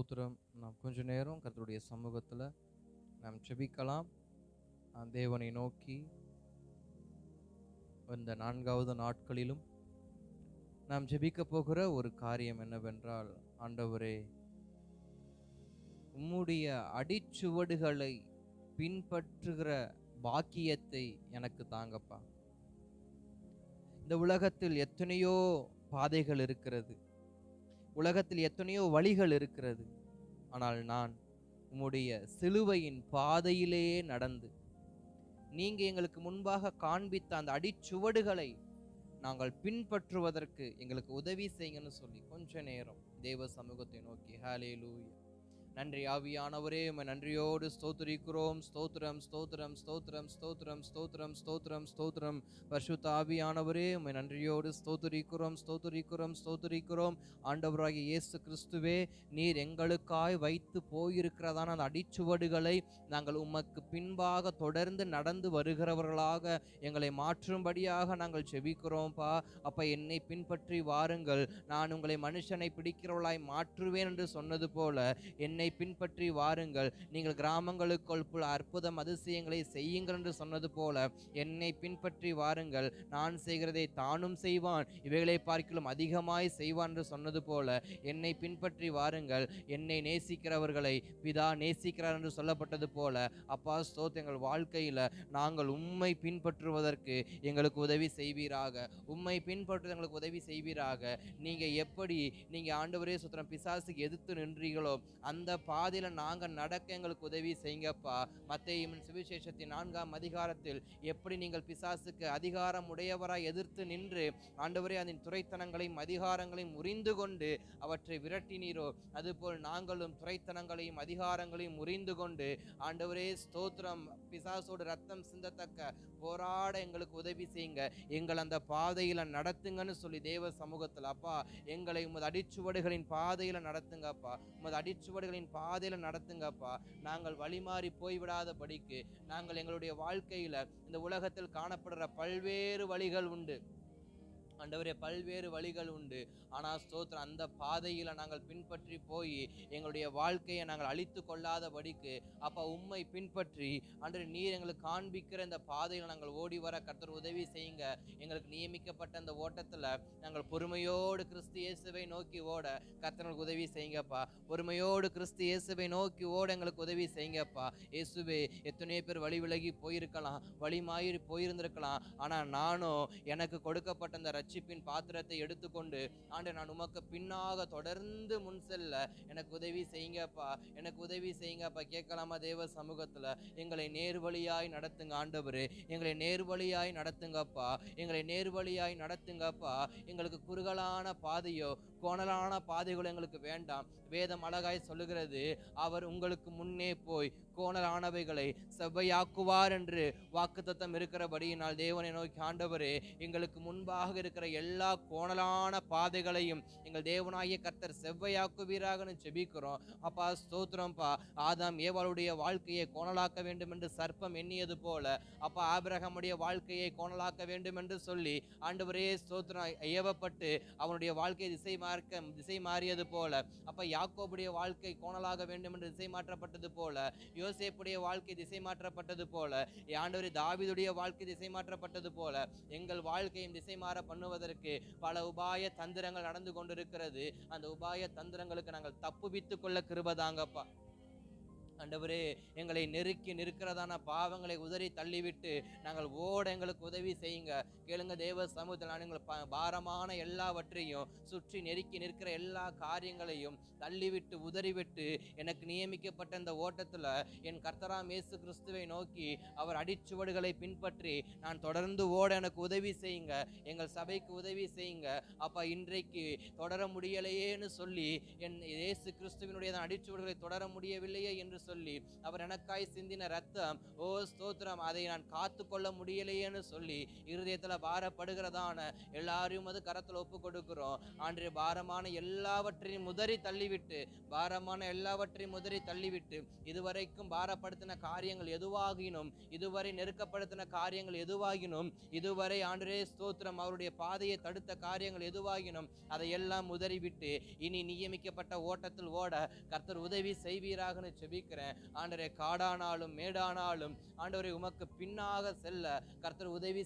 ஸ்தோத்திரம். நாம் கொஞ்ச நேரம் கர்த்தருடைய சமூகத்தில் நாம் ஜெபிக்கலாம். தேவனை நோக்கி இந்த 4வது நாட்களிலும் நாம் ஜெபிக்க போகிற ஒரு காரியம் என்னவென்றால், ஆண்டவரே, உம்முடைய அடிச்சுவடுகளை பின்பற்றுகிற பாக்கியத்தை எனக்கு தாங்கப்பா. இந்த உலகத்தில் எத்தனையோ பாதைகள் இருக்கிறது, உலகத்தில் எத்தனையோ வழிகள் இருக்கிறது. ஆனால் நான் உம்முடைய சிலுவையின் பாதையிலேயே நடந்து நீங்க எங்களுக்கு முன்பாக காண்பித்த அந்த அடிச்சுவடுகளை நாங்கள் பின்பற்றுவதற்கு எங்களுக்கு உதவி செய்யுங்கன்னு சொல்லி கொஞ்ச நேரம் தேவ சமூகத்தை நோக்கி ஹல்லேலூயா. நன்றி ஆவியானவரே, உம்மை நன்றியோடு ஸ்தோத்திரிக்கிறோம். ஸ்தோத்திரம் ஸ்தோத்திரம் ஸ்தோத்திரம் ஸ்தோத்திரம் ஸ்தோத்திரம் ஸ்தோத்திரம் ஸ்தோத்திரம். பரிசுத்த ஆவியானவரே, உம்மை நன்றியோடு ஸ்தோத்திரிக்கிறோம் ஸ்தோத்திரிக்கிறோம் ஸ்தோத்திரிக்கிறோம். ஆண்டவராகிய இயேசு கிறிஸ்துவே, நீர் எங்களுக்காய் வைத்து போயிருக்கிறதான அந்த அடிச்சுவடுகளை நாங்கள் உமக்கு பின்பாக தொடர்ந்து நடந்து வருகிறவர்களாக எங்களை மாற்றும்படியாக நாங்கள் ஜெபிக்கிறோம்ப்பா. அப்ப என்னை பின்பற்றி வாருங்கள், நான் உங்களை மனுஷனை பிடிக்கிறவர்களாய் மாற்றுவேன் என்று சொன்னது போல என்னை பின்பற்றி வாருங்கள், நீங்கள் கிராமங்களுக்குள் அற்புதம் அதிசயங்களை செய்யுங்கள் என்று சொன்னது போல என்னை பின்பற்றி வாருங்கள், நான் செய்கிறதை தானும் செய்வான், இவைகளை பார்க்கிலும் அதிகமாய் செய்வான் என்று சொன்னது போல என்னை பின்பற்றி வாருங்கள். என்னை நேசிக்கிறவர்களை பிதா நேசிக்கிறார் என்று சொல்லப்பட்டது போல அப்பா ஸ்தோத்திரம், எங்கள் வாழ்க்கையில நாங்கள் உம்மை பின்பற்றுவதற்கு எங்களுக்கு உதவி செய்வீராக. உம்மை பின்பற்றுவது எங்களுக்கு உதவி செய்வீராக. நீங்க ஆண்டவரே ஸ்தோத்திரம், பிசாசுக்கு எதிர்த்து நின்றீர்களோ அந்த பாதையில நாங்க நடக்க எங்களுக்கு உதவி செய்யுங்கப்பா. மத்தேயுவின் சுவிசேஷத்தின் 4ஆம் அதிகாரத்தில் எப்படி நீங்கள் பிசாசுக்கு அதிகாரம் உடையவராய் எதிர்த்து நின்று ஆண்டவரே அதன் துரைத்தனங்களையும் அதிகாரங்களையும் முறிந்து கொண்டு அவற்றை விரட்டினீரோ, அதுபோல் நாங்களும் துரைத்தனங்களையும் அதிகாரங்களையும் முறிந்து கொண்டு ஆண்டவரே ஸ்தோத்திரம், பிசாசோடு ரத்தம் சிந்தத்தக்க போராட எங்களுக்கு உதவி செய்யுங்க. எங்கள் அந்த பாதையில நடத்துங்கன்னு சொல்லி தேவ சமூகத்தில் அப்பா எங்களை உமது அடிச்சுவடுகளின் பாதையில நடத்துங்கப்பா. உமது அடிச்சுவடுகளின் பாதையில நடத்துங்கப்பா. நாங்கள் வழிமாறி போய்விடாதபடிக்கு நாங்கள் எங்களுடைய வாழ்க்கையில இந்த உலகத்தில் காணப்படுற பல்வேறு வழிகள் உண்டு ஆண்டவரே, பல்வேறு வழிகள் உண்டு. ஆனால் ஸ்தோத்திரம், அந்த பாதையில நாங்கள் பின்பற்றி போய் எங்களுடைய வாழ்க்கையை நாங்கள் அழித்து கொள்ளாதபடிக்கு அப்பா உம்மை பின்பற்றி அன்று நீர் எங்களுக்கு காண்பிக்கிற இந்த பாதையில நாங்கள் ஓடி வர கர்த்தர் உதவி செய்யுங்க. எங்களுக்கு நியமிக்கப்பட்ட அந்த ஓட்டத்துல நாங்கள் பொறுமையோடு கிறிஸ்து இயேசுவை நோக்கி ஓட கர்த்தர் உதவி செய்யுங்கப்பா. பொறுமையோடு கிறிஸ்து இயேசுவை நோக்கி ஓட எங்களுக்கு உதவி செய்யுங்கப்பா. இயேசுவே, எத்தனையோ பேர் வழி விலகி போயிருக்கலாம், வழி மாறி போயிருந்திருக்கலாம். ஆனா நானும் எனக்கு கொடுக்கப்பட்ட அந்த ரட்சிப்பின் பாத்திரத்தை எடுத்துக்கொண்டு நான் உமக்கு பின்னாக தொடர்ந்து முன் செல்ல எனக்கு உதவி செய்யுங்கப்பா. எனக்கு உதவி செய்யுங்கப்பா. கேட்கலாமா தேவ சமூகத்துல? எங்களை நேர்வழியாய் நடத்துங்க ஆண்டவரே, எங்களை நேர்வழியாய் நடத்துங்கப்பா, எங்களை நேர்வழியாய் நடத்துங்கப்பா. எங்களுக்கு குறுகலான பாதையோ கோணலான பாதைகளோ எங்களுக்கு வேண்டாம். வேதம் அழகாய் சொல்லுகிறது, அவர் உங்களுக்கு முன்னே போய் கோணலானவைகளை செவ்வையாக்குவார் என்று வாக்குத்தத்தம் இருக்கிறபடியினால் தேவனை நோக்கி ஆண்டவரே, எங்களுக்கு முன்பாக இருக்கிற எல்லா கோணலான பாதைகளையும் எங்கள் தேவனாகிய கர்த்தர் செவ்வையாக்குவீராக ஜெபிக்கிறோம் அப்பா. ஸ்தோத்திரம்பா. ஆதாம் ஏவாளுடைய வாழ்க்கையை கோணலாக்க வேண்டும் என்று சர்ப்பம் எண்ணியது போல அப்பா ஆபிரகாமுடைய வாழ்க்கையை கோணலாக்க வேண்டும் என்று சொல்லி ஆண்டவரே ஸ்தோத்திரம் ஏவப்பட்டு அவனுடைய வாழ்க்கையை திசை மாறியது போல அப்ப யாக்கோபுடைய வாழ்க்கை கோணலாக வேண்டும் என்று திசை மாற்றப்பட்டது போல, யோசேப்புடைய வாழ்க்கை திசை மாற்றப்பட்டது போல, ஆண்டவரே தாவீதுடைய வாழ்க்கை திசை மாற்றப்பட்டது போல எங்கள் வாழ்க்கையும் திசை மாற பண்ணுவதற்கு பல உபாய தந்திரங்கள் நடந்து கொண்டிருக்கிறது. அந்த உபாய தந்திரங்களுக்கு நாங்கள் தப்புவித்துக் கொள்ள கிருபதாங்கப்பா. ஆண்டவரே, எங்களை நெருக்கி நிற்கிறதான பாவங்களை உதறி தள்ளிவிட்டு நாங்கள் ஓட எங்களுக்கு உதவி செய்யுங்க. கேளுங்க தேவ சமூகத்தில், நான் எங்கள் பாரமான எல்லாவற்றையும் சுற்றி நெருக்கி நிற்கிற எல்லா காரியங்களையும் தள்ளிவிட்டு உதறிவிட்டு எனக்கு நியமிக்கப்பட்ட இந்த ஓட்டத்துல என் கர்த்தராம் இயேசு கிறிஸ்துவை நோக்கி அவர் அடிச்சுவடுகளை பின்பற்றி நான் தொடர்ந்து ஓட எனக்கு உதவி செய்யுங்க. எங்கள் சபைக்கு உதவி செய்யுங்க அப்பா. இன்றைக்கு தொடர முடியலையேன்னு சொல்லி என் இயேசு கிறிஸ்துவினுடைய அடிச்சுவடுகளை தொடர முடியவில்லையே என்று சொல்லி, அவர் எனக்காய் சிந்தின ரத்தம், ஓ ஸ்தோத்திரம், அதை நான் காத்து கொள்ள முடியலையேன்னு சொல்லி இருதயத்துல பாரப்படுகிறதான எல்லாரையும் அது கரத்துல ஒப்பு கொடுக்கிறோம். ஆண்டவரே, பாரமான எல்லாவற்றையும் உதறி தள்ளிவிட்டு இதுவரைக்கும் பாரப்படுத்தின காரியங்கள் எதுவாகினும், இதுவரை நெருக்கப்படுத்தின காரியங்கள் எதுவாகினும், இதுவரை ஆண்டவரே ஸ்தோத்திரம் அவருடைய பாதையை தடுத்த காரியங்கள் எதுவாகினும் அதையெல்லாம் உதறிவிட்டு இனி நியமிக்கப்பட்ட ஓட்டத்தில் ஓட கர்த்தர் உதவி செய்வீராகன்னு செபிக்கிறேன். ஆண்டவரே, காடானாலும் மேடானாலும் ஆண்டவரே உமக்கு பின்னாக செல்ல கர்த்தர் உதவி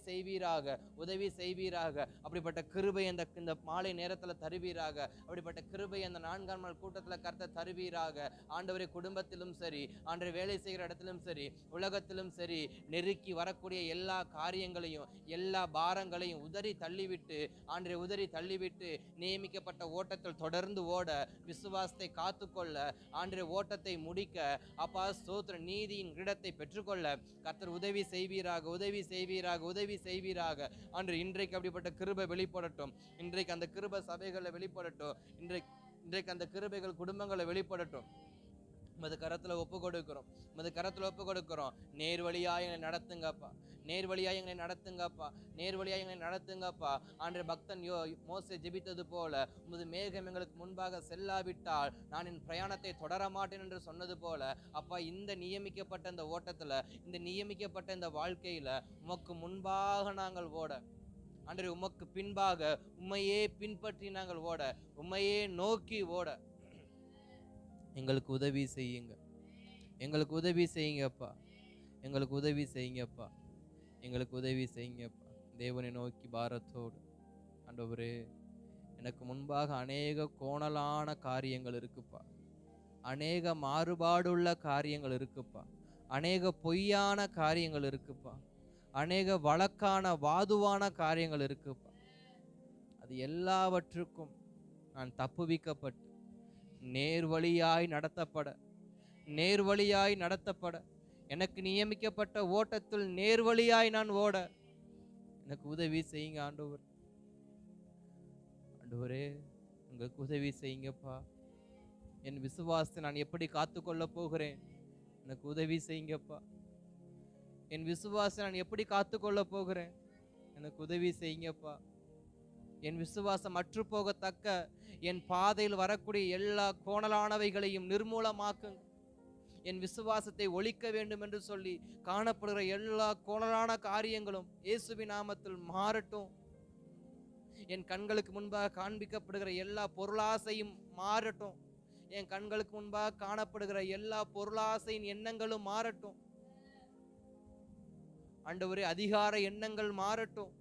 செய்வீராக. அப்படிப்பட்ட கிருபை இந்த மாலை நேரத்துல தருவீராக. அப்படிப்பட்ட கிருபை அந்த 4ஆம் நாள் கூட்டத்துல கர்த்தர் தருவீராக. ஆண்டவரே, குடும்பத்திலும் சரி, ஆண்டவரே வேலை செய்கிற இடத்திலும் சரி, உலகத்திலும் சரி, நெருக்கி வரக்கூடிய எல்லா காரியங்களையும் எல்லா பாரங்களையும் உதறி தள்ளிவிட்டு நியமிக்கப்பட்ட ஓட்டத்தில் தொடர்ந்து ஓட, விசுவாசத்தை காத்துக்கொள்ள, ஆண்டவரே ஓட்டத்தை முடிக்க, அப்பா ஸ்தோத்திர நீதியின் கிரீடத்தை பெற்றுக்கொள்ள கர்த்தர் உதவி செய்வீராக. ஆண்டவரே, இன்றைக்கு அப்படிப்பட்ட கிருபை வெளிப்படட்டும். இன்றைக்கு அந்த கிருபை சபைகளை வெளிப்படட்டும். இன்றைக்கு அந்த கிருபைகள் குடும்பங்களை வெளிப்படட்டும். உமது கரத்துல ஒப்பு கொடுக்கிறோம். நேர் வழியாய் எங்களை நடத்துங்கப்பா. ஆண்டவரே, பக்தன் மோசே ஜெபித்தது போல, உமது மேகம் எங்களுக்கு முன்பாக செல்லாவிட்டால் நான் என் பிரயாணத்தை தொடர மாட்டேன் என்று சொன்னது போல, அப்பா, இந்த நியமிக்கப்பட்ட இந்த ஓட்டத்துல, இந்த நியமிக்கப்பட்ட இந்த வாழ்க்கையில உமக்கு முன்பாக நாங்கள் ஓட, ஆண்டவரே உமக்கு பின்பாக உம்மையே பின்பற்றி நாங்கள் ஓட, உம்மையே நோக்கி ஓட எங்களுக்கு உதவி செய்யுங்கப்பா. தேவனை நோக்கி பாரத்தோடு, ஆண்டவரே, எனக்கு முன்பாக அநேக கோணலான காரியங்கள் இருக்குப்பா, அநேக மாறுபாடுள்ள காரியங்கள் இருக்குப்பா, அநேக பொய்யான காரியங்கள் இருக்குப்பா, அநேக வழக்கான வாதுவான காரியங்கள் இருக்குப்பா. அது எல்லாவற்றுக்கும் நான் தப்புவிக்கப்பட்டு நேர்வழியாய் நடத்தப்பட, எனக்கு நியமிக்கப்பட்ட ஓட்டத்தில் நேர்வழியாய் நான் ஓட எனக்கு உதவி செய்யுங்க ஆண்டவரே, உங்களுக்கு உதவி செய்யுங்கப்பா. என் விசுவாசத்தை நான் எப்படி காத்துக்கொள்ள போகிறேன்? எனக்கு உதவி செய்யுங்கப்பா. என் விசுவாசத்தை நான் எப்படி காத்துக்கொள்ள போகிறேன்? எனக்கு உதவி செய்யுங்கப்பா. என் விசுவாசம் அற்று போகத்தக்க என் பாதையில் வரக்கூடிய எல்லா கோணலானவைகளையும் நிர்மூலமாக்குங்க. என் விசுவாசத்தை ஒழிக்க வேண்டும் என்று சொல்லி காணப்படுகிற எல்லா கோணலான காரியங்களும் இயேசுவின் நாமத்தில் மாறட்டும். என் கண்களுக்கு முன்பாக காண்பிக்கப்படுகிற எல்லா பொருளாசையும் மாறட்டும். என் கண்களுக்கு முன்பாக காணப்படுகிற எல்லா பொருளாசையின் எண்ணங்களும் மாறட்டும். ஆண்டவரே, அதிகார எண்ணங்கள் மாறட்டும்.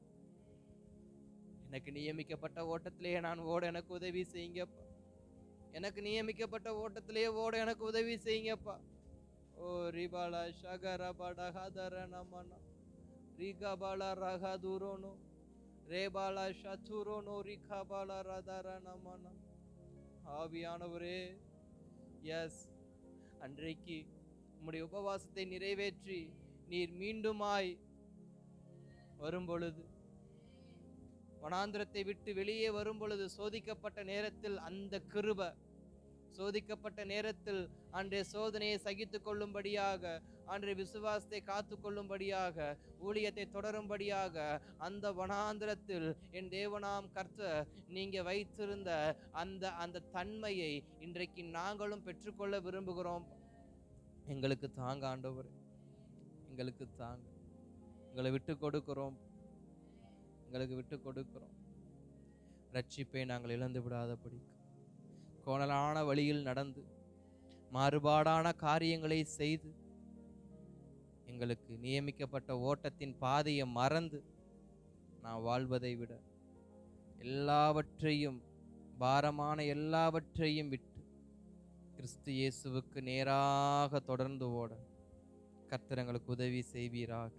எனக்கு நியமிக்கப்பட்ட ஓட்டத்திலேயே நான் ஓட எனக்கு உதவி செய்யுங்கப்பா. எனக்கு நியமிக்கப்பட்ட ஓட்டத்திலேயே ஓட எனக்கு உதவி செய்யுங்கப்பா. ஓ ரிபாலா ஷகரபட ஹதரனமன ரிகபாலா ரகதுரோனோ ரேபாலா ஷதுரோனோ ரிகபாலா ரதரனமன. ஆவியானவரே, எஸ், அன்றைக்கு உம்முடைய உபவாசத்தை நிறைவேற்றி நீர் மீண்டுமாய் வரும்பொழுது, வனாந்திரத்தை விட்டு வெளியே வரும் பொழுது, சோதிக்கப்பட்ட நேரத்தில் அந்த கிருபை, சோதிக்கப்பட்ட நேரத்தில் அன்றைய சோதனையை சகித்து கொள்ளும்படியாக, அன்றைய விசுவாசத்தை காத்து கொள்ளும்படியாக, ஊழியத்தை தொடரும்படியாக அந்த வனாந்திரத்தில் என் தேவனாம் கர்த்தர் நீங்க வைத்திருந்த அந்த தன்மையை இன்றைக்கு நாங்களும் பெற்றுக்கொள்ள விரும்புகிறோம். எங்களுக்கு தாங்க ஆண்டவர், எங்களுக்கு தாங்க. எங்களை விட்டு கொடுக்கிறோம். ரட்சிப்பை நாங்கள் இழந்து விடாதபடி, கோணலான வழியில் நடந்து மாறுபாடான காரியங்களை செய்து எங்களுக்கு நியமிக்கப்பட்ட ஓட்டத்தின் பாதையை மறந்து நான் வாழ்வதை விட பாரமான எல்லாவற்றையும் விட்டு கிறிஸ்து இயேசுவுக்கு நேராக தொடர்ந்து ஓட கர்த்தர் எங்களுக்கு உதவி செய்வீராக.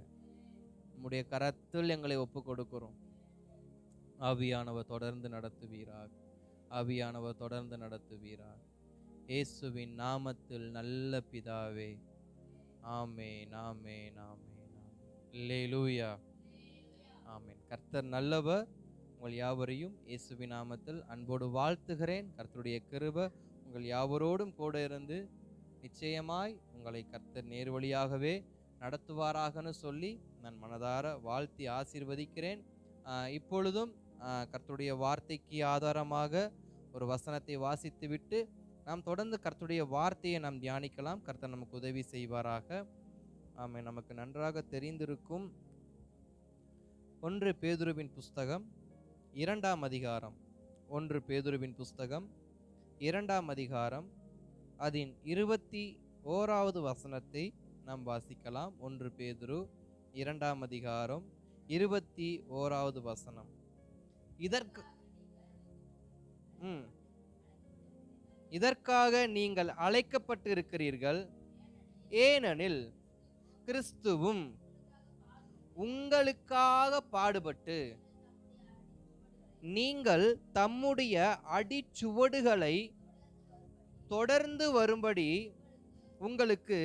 உம்முடைய கரத்தில் எங்களை ஒப்பு கொடுக்கிறோம். ஆவியானவர் தொடர்ந்து நடத்துவீராக. இயேசுவின் நாமத்தில் நல்ல பிதாவே, ஆமென், ஆமென், ஆமென், அல்லேலூயா, ஆமென். கர்த்தர் நல்லவர். உங்கள் யாவரையும் இயேசுவின் நாமத்தில் அன்போடு வாழ்த்துகிறேன். கர்த்தருடைய கிருபை உங்கள் யாவரோடும் கூட இருந்து நிச்சயமாய் உங்களை கர்த்தர் நேர் வழியாகவே நடத்துவாராகன்னு சொல்லி நான் மனதார வாழ்த்தி ஆசீர்வதிக்கிறேன். இப்பொழுதும் கர்த்தருடைய வார்த்தைக்கு ஆதாரமாக ஒரு வசனத்தை வாசித்துவிட்டு நாம் தொடர்ந்து கர்த்தருடைய வார்த்தையை நாம் தியானிக்கலாம். கர்த்தர் நமக்கு உதவி செய்வாராக. ஆமென். நமக்கு நன்றாக தெரிந்திருக்கும் 1 பேதுருவின் புஸ்தகம் 2ஆம் அதிகாரம், 1 பேதுருவின் புஸ்தகம் 2ஆம் அதிகாரம் அதன் 21வது வசனத்தை நாம் வாசிக்கலாம். 1 பேதுரு 2ஆம் அதிகாரம் 21வது வசனம். இதற்காக நீங்கள் அழைக்கப்பட்டு இருக்கிறீர்கள், ஏனெனில் கிறிஸ்துவும் உங்களுக்காக பாடுபட்டு நீங்கள் தம்முடைய அடிச்சுவடுகளை தொடர்ந்து வரும்படி உங்களுக்கு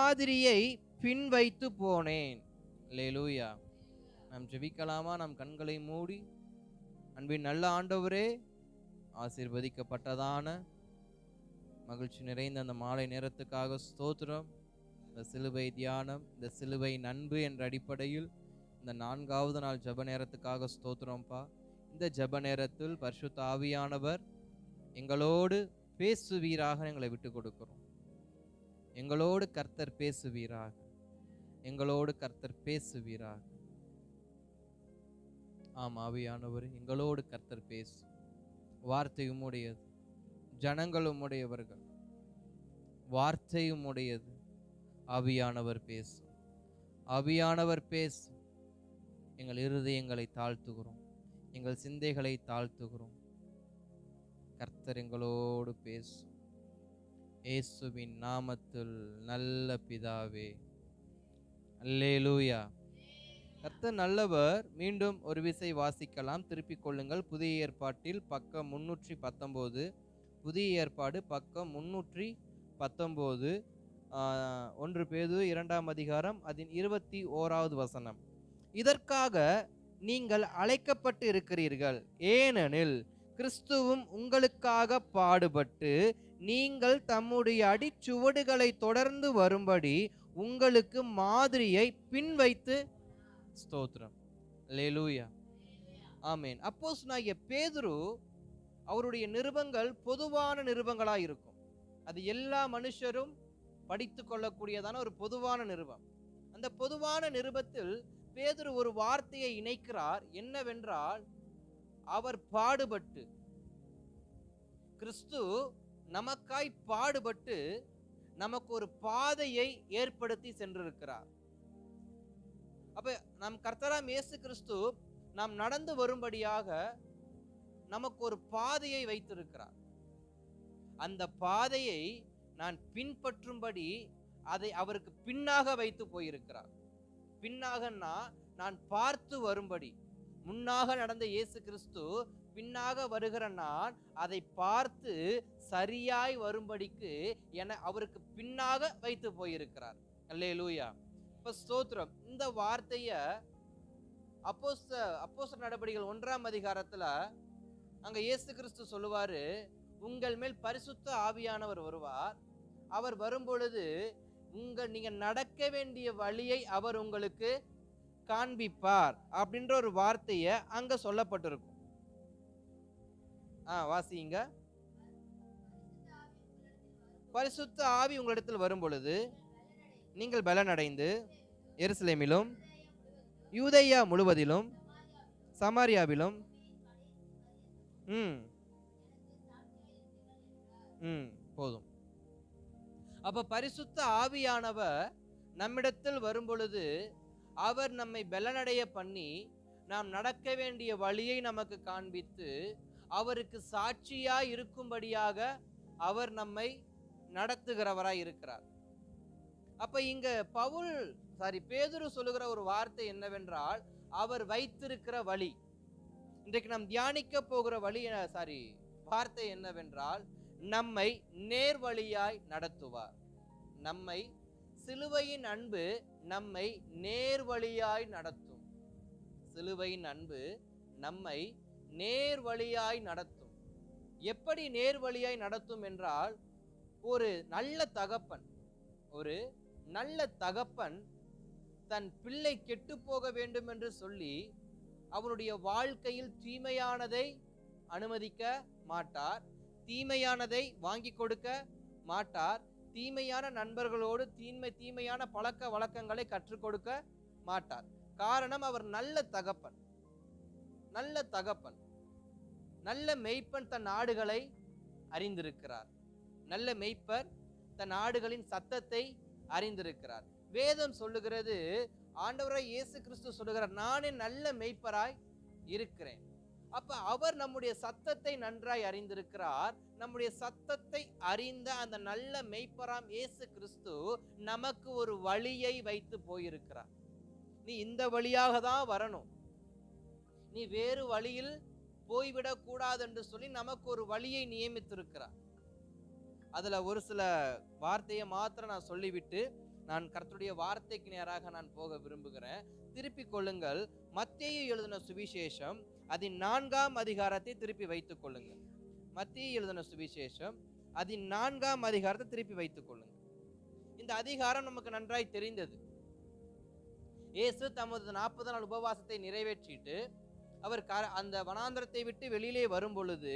மாதிரியை பின் வைத்து போனேன். அல்லேலூயா. நாம் ஜெபிக்கலாமா? நாம் கண்களை மூடி. அன்பின் நல்ல ஆண்டவரே, ஆசீர்வதிக்கப்பட்டதான மகிழ்ச்சி நிறைந்த அந்த மாலை நேரத்துக்காக ஸ்தோத்திரம். இந்த சிலுவை தியானம், இந்த சிலுவையின் அன்பு என்ற அடிப்படையில் இந்த 4வது நாள் ஜெப நேரத்துக்காக ஸ்தோத்திரம்ப்பா. இந்த ஜெப நேரத்தில் பரிசுத்த ஆவியானவர் எங்களோடு பேசுவீராக எங்களை விட்டு கொடுக்கிறோம். எங்களோடு கர்த்தர் பேசுவீராக, எங்களோடு கர்த்தர் பேசுவீராக. ஆம் ஆவியானவர், எங்களோடு கர்த்தர் பேசு. வார்த்தை உம்முடையது, ஜனங்கள் உம்முடையவர்கள், வார்த்தை உம்முடையது. ஆவியானவர் பேசு, ஆவியானவர் பேசு. எங்கள் இருதயங்களை தாழ்த்துகிறோம், எங்கள் சிந்தைகளை தாழ்த்துகிறோம். கர்த்தர் எங்களோடு பேசு. இயேசுவின் நாமத்தில் நல்ல பிதாவே, அல்லேலூயா. கர்த்தர் நல்லவர். மீண்டும் ஒரு விசை வாசிக்கலாம், திருப்பிக் கொள்ளுங்கள். புதிய ஏற்பாட்டில் பக்கம் 319, புதிய ஏற்பாடு பக்கம் 319, 1 பேதுரு 2ஆம் அதிகாரம் அதன் 21வது வசனம். இதற்காக நீங்கள் அழைக்கப்பட்டு இருக்கிறீர்கள், ஏனெனில் கிறிஸ்துவும் உங்களுக்காக பாடுபட்டு நீங்கள் தம்முடைய அடிச்சுவடுகளை தொடர்ந்து வரும்படி உங்களுக்கு மாதிரியை பின் வைத்து. ஸ்தோத்திரம். அல்லேலூயா. ஆமென். அப்போஸ்தலனாகிய பேதுரு அவருடைய நிருபங்கள் பொதுவான நிருபங்களாக இருக்கும். அது எல்லா மனுஷரும் படித்து கொள்ளக்கூடியதான ஒரு பொதுவான நிருபம். அந்த பொதுவான நிருபத்தில் பேதுரு ஒரு வார்த்தையை இணைக்கிறார். என்னவென்றால், அவர் பாடுபட்டு, கிறிஸ்து நமக்காய் பாடுபட்டு நமக்கு ஒரு பாதையை ஏற்படுத்தி சென்றிருக்கிறார். அப்ப நம் கர்த்தராம் இயேசு கிறிஸ்து நாம் நடந்து வரும்படியாக நமக்கு ஒரு பாதையை வைத்திருக்கிறார். அந்த பாதையை நான் பின்பற்றும்படி அதை அவருக்கு பின்னாக வைத்து போயிருக்கிறார். பின்னாகன்னா நான் பார்த்து வரும்படி. முன்னாக நடந்த இயேசு கிறிஸ்து பின்னாக வருகிற நான் அதை பார்த்து சரியாய் வரும்படிக்கு என அவருக்கு பின்னாக வைத்து போயிருக்கிறார். அல்லேலூயா. இப்ப ஸ்தோத்திரம். இந்த வார்த்தைய அப்போஸ்தலர் நடபடிகள் 1ஆம் அதிகாரத்துல அங்க இயேசு கிறிஸ்து சொல்லுவாரு, உங்கள் மேல் பரிசுத்த ஆவியானவர் வருவார். அவர் வரும்பொழுது நீங்க நடக்க வேண்டிய வழியை அவர் உங்களுக்கு காண்பிப்பார் அப்படின்ற ஒரு வார்த்தைய அங்க சொல்லப்பட்டிருக்கும். வாசிங்க. பரிசுத்த ஆவி உங்களிடத்தில் வரும் பொழுது நீங்கள் பலனடைந்து எருசலேமிலும் யூதேயா முழுவதிலும் சமாரியாவிலும் போதும். அப்ப பரிசுத்த ஆவியானவர் நம்மிடத்தில் வரும் பொழுது அவர் நம்மை பலனடைய பண்ணி நாம் நடக்க வேண்டிய வழியை நமக்கு காண்பித்து அவருக்கு சாட்சியாய் இருக்கும்படியாக அவர் நம்மை நடத்துகிறவராய் இருக்கிறார். அப்ப இங்க பேதுரு சொல்லுகிற ஒரு வார்த்தை என்னவென்றால், அவர் வைத்திருக்கிற வழி. இன்றைக்கு நாம் தியானிக்க போகிற வார்த்தை என்னவென்றால், நம்மை நேர் வழியாய் நடத்துவார். நம்மை சிலுவையின் அன்பு நம்மை நேர் வழியாய் நடத்தும். சிலுவையின் அன்பு நம்மை நேர் வழியாய் நடத்தும். எப்படி நேர்வழியாய் நடத்தும் என்றால், ஒரு நல்ல தகப்பன் ஒரு நல்ல தகப்பன் தன் பிள்ளை கெட்டு போக வேண்டும் என்று சொல்லி அவனுடைய வாழ்க்கையில் தீமையானதை அனுமதிக்க மாட்டார், தீமையானதை வாங்கி கொடுக்க மாட்டார், தீமையான நண்பர்களோடு தீமையான பழக்க வழக்கங்களை கற்றுக் கொடுக்க மாட்டார். காரணம், அவர் நல்ல தகப்பன். நல்ல தகப்பன், நல்ல மெய்ப்பன் தன் ஆடுகளை அறிந்திருக்கிறார். நல்ல மெய்ப்பர் தன் ஆடுகளின் சத்தத்தை அறிந்திருக்கிறார். வேதம் சொல்லுகிறது, ஆண்டவராய் இயேசு கிறிஸ்து சொல்லுகிறார், நானே நல்ல மெய்ப்பராய் இருக்கிறேன். அப்ப அவர் நம்முடைய சத்தத்தை நன்றாய் அறிந்திருக்கிறார். நம்முடைய சத்தத்தை அறிந்த அந்த நல்ல மெய்ப்பராம் இயேசு கிறிஸ்து நமக்கு ஒரு வழியை வைத்து போயிருக்கிறார். நீ இந்த வழியாக தான் வரணும், நீ வேறு வழியில் போய்விடக் கூடாது என்று சொல்லி நமக்கு ஒரு வழியை நியமித்திருக்கிறார். அதுல ஒரு சில வார்த்தையை மாத்திரம் நான் சொல்லிவிட்டு நான் கர்த்தருடைய வார்த்தைக்கு நேராக நான் போக விரும்புகிறேன். திருப்பிக் கொள்ளுங்கள், மத்தேயு எழுதின சுவிசேஷம் அதன் 4ஆம் அதிகாரத்தை திருப்பி வைத்துக் கொள்ளுங்கள். மத்தேயு எழுதின சுவிசேஷம் அதன் 4ஆம் அதிகாரத்தை திருப்பி வைத்துக் கொள்ளுங்கள். இந்த அதிகாரம் நமக்கு நன்றாய் தெரிந்தது. இயேசு தமது 40 நாள் உபவாசத்தை நிறைவேற்றிட்டு அவர் அந்த வனாந்தரத்தை விட்டு வெளியிலே வரும் பொழுது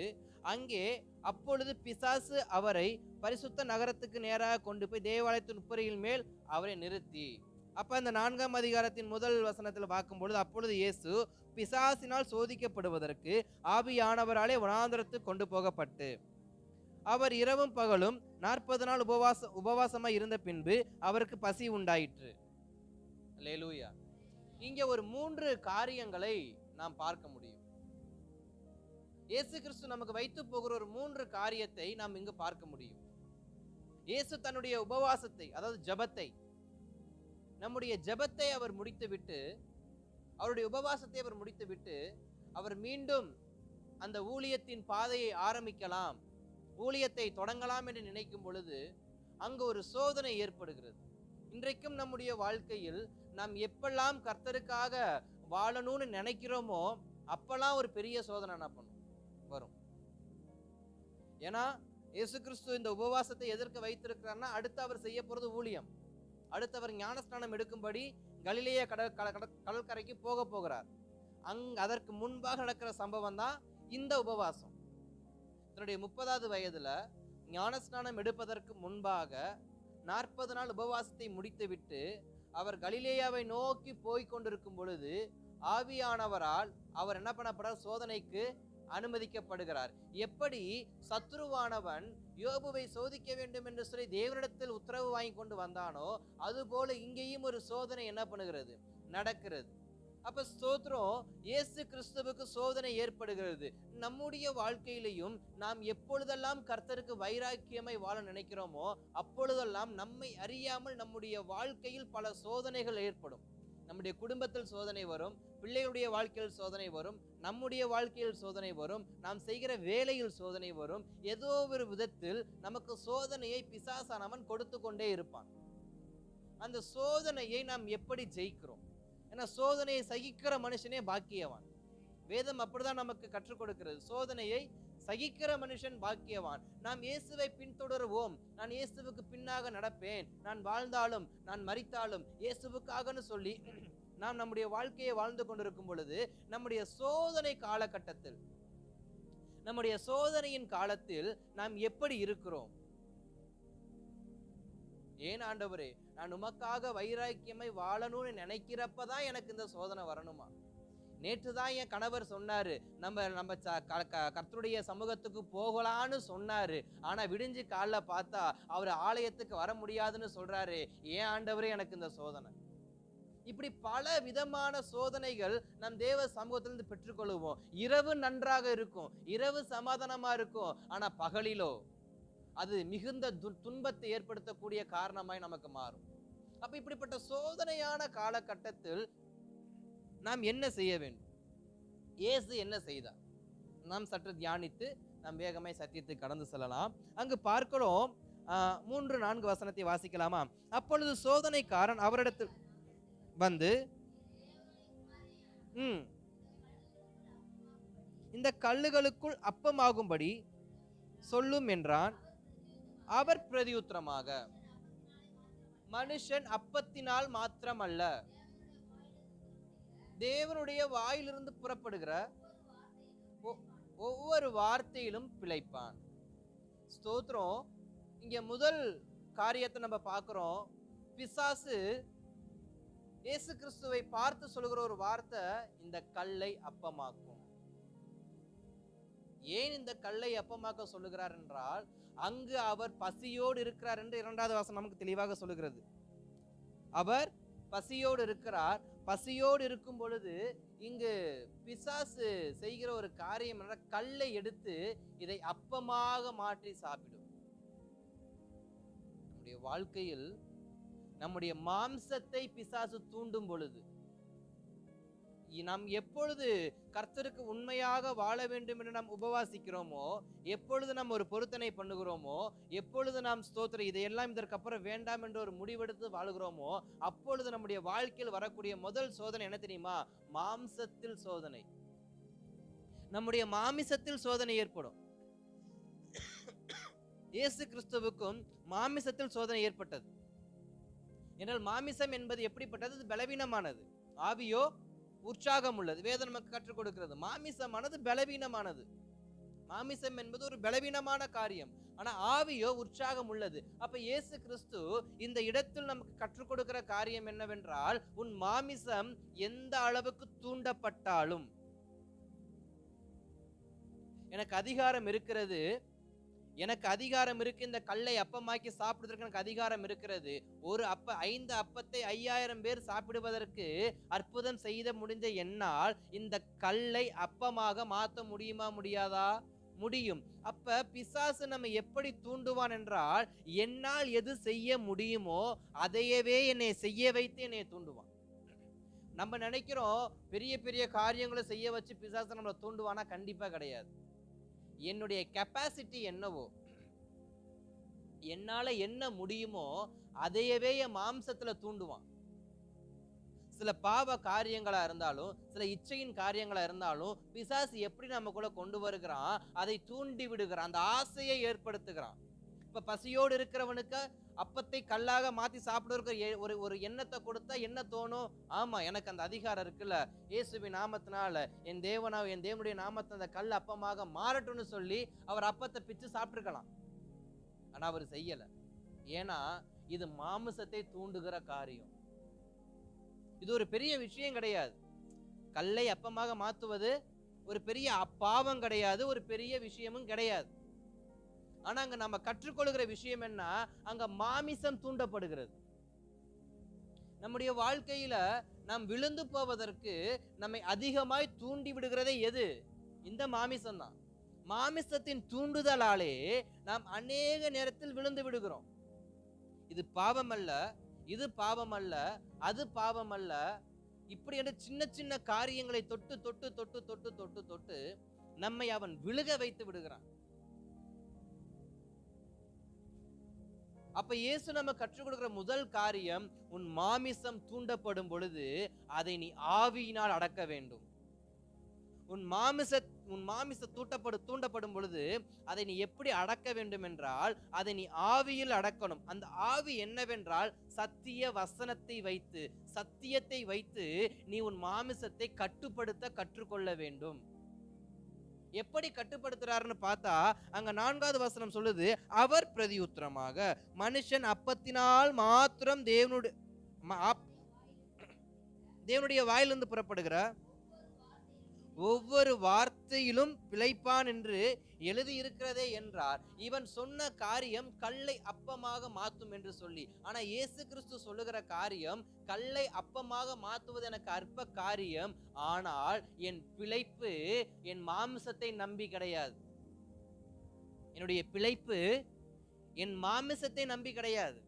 அங்கே அப்பொழுது பிசாசு அவரை பரிசுத்த நகரத்துக்கு நேராக கொண்டு போய் தேவாலயத்தின் உப்பரியின் மேல் அவரை நிறுத்தி, அப்ப அந்த 4ஆம் அதிகாரத்தின் முதல் வசனத்தில் பார்க்கும் பொழுது, அப்பொழுது இயேசு பிசாசினால் சோதிக்கப்படுவதற்கு ஆவியானவராலே வனாந்தரத்துக்கு கொண்டு போகப்பட்டு அவர் இரவும் பகலும் 40 நாள் உபவாசமாய் இருந்த பின்பு அவருக்கு பசி உண்டாயிற்று. அல்லேலூயா. இங்க ஒரு 3 காரியங்களை நாம் பார்க்க முடியும். இயேசு கிறிஸ்து நமக்கு வைத்து போகிற ஒரு 3 காரியத்தை நாம் இங்கு பார்க்க முடியும். இயேசு தன்னுடைய உபவாசத்தை, அதாவது ஜெபத்தை, நம்முடைய ஜெபத்தை அவர் முடித்துவிட்டு, அவருடைய உபவாசத்தை அவர் முடித்துவிட்டு அவர் மீண்டும் அந்த ஊழியத்தின் பாதையை ஆரம்பிக்கலாம், ஊழியத்தை தொடங்கலாம் என்று நினைக்கும் பொழுது அங்கு ஒரு சோதனை ஏற்படுகிறது. இன்றைக்கும் நம்முடைய வாழ்க்கையில் நாம் எப்பெல்லாம் கர்த்தருக்காக வாழணும்னு நினைக்கிறோமோ அப்பெல்லாம் ஒரு பெரிய சோதனை என்ன பண்ணும் வரும். ஏன்னா இயேசு கிறிஸ்து இந்த உபவாசத்தை எதற்கு வைத்திருக்கிறார்னா, அடுத்து அவர் செய்ய போறது ஊழியம். அடுத்து அவர் ஞானஸ்நானம் எடுக்கும்படி கலிலேய கடற்கரைக்கு போக போகிறார். அதற்கு முன்பாக நடக்கிற சம்பவம் தான் இந்த உபவாசம். தன்னுடைய 30வது வயதுல ஞானஸ்நானம் எடுப்பதற்கு முன்பாக 40 நாள் உபவாசத்தை முடித்துவிட்டு அவர் கலிலேயாவை நோக்கி போய் கொண்டிருக்கும் பொழுது ஆவியானவரால் அவர் என்ன பண்ணப்படுறார், சோதனைக்கு அனுமதிக்கப்படுகிறார். எப்படி சத்துருவானவன் யோபுவை சோதிக்க வேண்டும் என்று சொல்லி தேவனிடத்தில் உத்தரவு வாங்கி கொண்டு வந்தானோ, அதுபோல இங்கேயும் ஒரு சோதனை என்ன பண்ணுகிறது, நடக்கிறது. அப்ப ஸ்தோத்திரம், இயேசு கிறிஸ்துவுக்கு சோதனை ஏற்படுகிறது. நம்முடைய வாழ்க்கையிலையும் நாம் எப்பொழுதெல்லாம் கர்த்தருக்கு வைராக்கியமாய் வாழ நினைக்கிறோமோ அப்பொழுதெல்லாம் நம்மை அறியாமல் நம்முடைய வாழ்க்கையில் பல சோதனைகள் ஏற்படும். நம்முடைய குடும்பத்தில் சோதனை வரும், பிள்ளைகளுடைய வாழ்க்கையில் சோதனை வரும், நம்முடைய வாழ்க்கையில் சோதனை வரும், நாம் செய்கிற வேலையில் சோதனை வரும். ஏதோ ஒரு விதத்தில் நமக்கு சோதனையை பிசாசானவன் கொடுத்து கொண்டே இருப்பான். அந்த சோதனையை நாம் எப்படி ஜெயிக்கிறோம்? ஏன்னா சோதனையை சகிக்கிற மனுஷனே பாக்கியவான். வேதம் அப்படிதான் நமக்கு கற்றுக் கொடுக்கிறது. சோதனையை சகிக்கிற மனுஷன் பாக்கியவான். நாம் இயேசுவை பின்தொடருவோம், நான் இயேசுவுக்கு பின்னாக நடப்பேன், நான் வாழ்ந்தாலும் நான் மரித்தாலும் இயேசுவுக்காகன்னு சொல்லி நாம் நம்முடைய வாழ்க்கையை வாழ்ந்து கொண்டிருக்கும் பொழுது நம்முடைய சோதனை காலகட்டத்தில், நம்முடைய சோதனையின் காலத்தில் நாம் எப்படி இருக்கிறோம்? ஏன் ஆண்டவரே, நான் உமக்காக வைராக்கியமாய் வாழணும்னு நினைக்கிறப்பதான் எனக்கு இந்த சோதனை வரணுமா? நேற்றுதான் என் கணவர் சொன்னாரு, நம்ம கர்த்தருடைய சமூகத்துக்கு போகலான்னு சொன்னாரு, ஆனா விடிஞ்சு காலைல பார்த்தா அவர் ஆலயத்துக்கு வர முடியாதுன்னு சொல்றாரு. ஏன் ஆண்டவரே எனக்கு இந்த சோதனை? இப்படி பல விதமான சோதனைகள் நம் தேவ சமூகத்திலிருந்து பெற்றுக்கொள்வோம். இரவு நன்றாக இருக்கும், இரவு சமாதானமா இருக்கும், ஆனா பகலிலோ அது மிகுந்த துன்பத்தை ஏற்படுத்தக்கூடிய காரணமாய் நமக்கு மாறும். அப்ப இப்படிப்பட்ட சோதனையான காலகட்டத்தில் நாம் என்ன செய்ய வேண்டும்? இயேசு என்ன செய்தார்? நாம் சற்று தியானித்து நாம் வேகமாய் சத்தியத்தை கடந்து செல்லலாம். அங்கு பார்க்கிறோம், 3-4 வசனத்தை வாசிக்கலாமா? அப்பொழுது சோதனைக்காரன் அவரிடத்தில் வந்து இந்த கல்லுகளுக்குள் அப்பமாகும்படி சொல்லும் என்றான். அவர் பிரதியுத்தரமாக, மனுஷன் அப்பத்தினால் மாத்திரமல்ல, தேவனுடைய வாயிலிருந்து புறப்படுகிற ஒவ்வொரு வார்த்தையிலும் பிழைப்பான். ஸ்தோத்திரம். இங்க முதல் காரியத்தை நம்ம பார்க்கிறோம். பிசாசு இயேசு கிறிஸ்துவை பார்த்து சொல்லுகிற ஒரு வார்த்தை, இந்த கல்லை அப்பமாக்கும். ஏன் இந்த கல்லை அப்பமாக்க சொல்லுகிறார் என்றால், அங்கு அவர் பசியோடு இருக்கிறார் என்று 2வது வசனம் நமக்கு தெளிவாக சொல்லுகிறது. அவர் பசியோடு இருக்கிறார். பசியோடு இருக்கும் பொழுது இங்கு பிசாசு செய்கிற ஒரு காரியம் என்ற கல்லை எடுத்து இதை அப்பமாக மாற்றி சாப்பிடும். நம்முடைய வாழ்க்கையில் நம்முடைய மாம்சத்தை பிசாசு தூண்டும் பொழுது, நாம் எப்பொழுது கர்த்தருக்கு உண்மையாக வாழ வேண்டும் என்று நாம் உபவாசிக்கிறோமோ, எப்பொழுது நாம் ஒரு பொருத்தனை பண்ணுகிறோமோ, எப்பொழுது நாம் ஸ்தோத்திரம் இதையெல்லாம் இதற்கப்புறம் வேண்டாம் என்று ஒரு முடிவெடுத்து வாழுகிறோமோ, அப்பொழுது நம்முடைய வாழ்க்கையில் வரக்கூடிய முதல் சோதனை என்ன தெரியுமா? மாம்சத்தில் சோதனை. நம்முடைய மாமிசத்தில் சோதனை ஏற்படும். இயேசு கிறிஸ்துவுக்கும் மாமிசத்தில் சோதனை ஏற்பட்டது. என்றால் மாமிசம் என்பது எப்படிப்பட்டது? அது பலவீனமானது. ஆவியோ உற்சாகம் உள்ளது. வேதம் நமக்கு கற்றுக் கொடுக்கிறது. மாமிசமானது பலவீனமானது. மாமிசம் என்பது ஒரு பலவீனமான காரியம். ஆனா ஆவியோ உற்சாகம் உள்ளது. அப்ப இயேசு கிறிஸ்து இந்த இடத்தில் நமக்கு கற்றுக் கொடுக்கிற காரியம் என்னவென்றால், உன் மாமிசம் எந்த அளவுக்கு தூண்டப்பட்டாலும், எனக்கு அதிகாரம் இருக்கிறது, எனக்கு அதிகாரம் இருக்கு, இந்த கல்லை அப்பமாக்கி சாப்பிடுவதற்கு எனக்கு அதிகாரம் இருக்கிறது. ஒரு 5 அப்பத்தை 5000 பேர் சாப்பிடுவதற்கு அற்புதம் செய்த முடிந்த என்னால் இந்த கல்லை அப்பமாக மாற்ற முடியுமா? முடியாதா? முடியும். அப்ப பிசாசு நம்ம எப்படி தூண்டுவான் என்றால், என்னால் எது செய்ய முடியுமோ அதையவே என்னை செய்ய வைத்து என்னை தூண்டுவான். நம்ம நினைக்கிறோம் பெரிய பெரிய காரியங்களை செய்ய வச்சு பிசாசு நம்மளை தூண்டுவானா? கண்டிப்பா கிடையாது. என்னுடைய கெப்பாசிட்டி என்னவோ, என்னால என்ன முடியுமோ அதையவே என் மாம்சத்துல தூண்டுவான். சில பாவ காரியங்களா இருந்தாலும், சில இச்சையின் காரியங்களா இருந்தாலும், பிசாசு எப்படி நமக்குள்ள கொண்டு வருகிறான்? அதை தூண்டி விடுகிறான், அந்த ஆசையை ஏற்படுத்துகிறான். இப்ப பசியோடு இருக்கிறவனுக்கு அப்பத்தை கல்லாக மாத்தி சாப்பிடுறதுக்கு ஒரு எண்ணத்தை கொடுத்தா என்ன தோணும்? ஆமா, எனக்கு அந்த அதிகாரம் இருக்குல்ல, இயேசுவின் நாமத்தினால என் தேவனுடைய நாமத்தை அந்த கல் அப்பமாக மாறட்டும்னு சொல்லி அவர் அப்பத்தை பிச்சு சாப்பிட்டுருக்கலாம். ஆனா அவர் செய்யல. ஏன்னா இது மாமிசத்தை தூண்டுகிற காரியம். இது ஒரு பெரிய விஷயம் கிடையாது. கல்லை அப்பமாக மாத்துவது ஒரு பெரிய பாவம் கிடையாது, ஒரு பெரிய விஷயமும் கிடையாது. ஆனா அங்க நம்ம கற்றுக்கொள்கிற விஷயம் என்ன? அங்க மாமிசம் தூண்டப்படுகிறது. நம்முடைய வாழ்க்கையில நாம் விழுந்து போவதற்கு நம்மை அதிகமாய் தூண்டி விடுகிறதே எது? இந்த மாமிசம் தான். மாமிசத்தின் தூண்டுதலாலே நாம் அநேக நேரத்தில் விழுந்து விடுகிறோம். இது பாவம் அல்ல, இது பாவம் அல்ல, அது பாவம் அல்ல, இப்படி என்று சின்ன சின்ன காரியங்களை தொட்டு தொட்டு தொட்டு தொட்டு தொட்டு தொட்டு நம்மை அவன் விழுக வைத்து விடுகிறான். அப்ப இயேசு நம்ம கற்றுக் கொடுக்கிற முதல் காரியம், உன் மாமிசம் தூண்டப்படும் பொழுது அதை நீ ஆவியினால் அடக்க வேண்டும். உன் மாமிச தூண்டப்படும் பொழுது அதை நீ எப்படி அடக்க வேண்டும் என்றால், அதை நீ ஆவியில் அடக்கணும். அந்த ஆவி என்னவென்றால், சத்திய வசனத்தை வைத்து, சத்தியத்தை வைத்து நீ உன் மாமிசத்தை கட்டுப்படுத்த கற்றுக்கொள்ள வேண்டும். எப்படி கட்டுப்படுத்துறாருன்னு பார்த்தா, அங்க 4வது வசனம் சொல்லுது, அவர் பிரதியுத்தரமாக, மனுஷன் அப்பத்தினால் மாத்திரம் தேவனுடைய வாயிலிருந்து புறப்படுகிற ஒவ்வொரு வார்த்தையிலும் பிழைப்பான் என்று எழுதி இருக்கிறதே என்றார். இவன் சொன்ன காரியம் கல்லை அப்பமாக மாற்றும் என்று சொல்லி. ஆனா இயேசு கிறிஸ்து சொல்லுகிற காரியம், கல்லை அப்பமாக மாற்றுவது எனக்கு அற்ப காரியம், ஆனால் என் பிழைப்பு என் மாமிசத்தை நம்பி கிடையாது. என்னுடைய பிழைப்பு என் மாமிசத்தை நம்பி கிடையாது.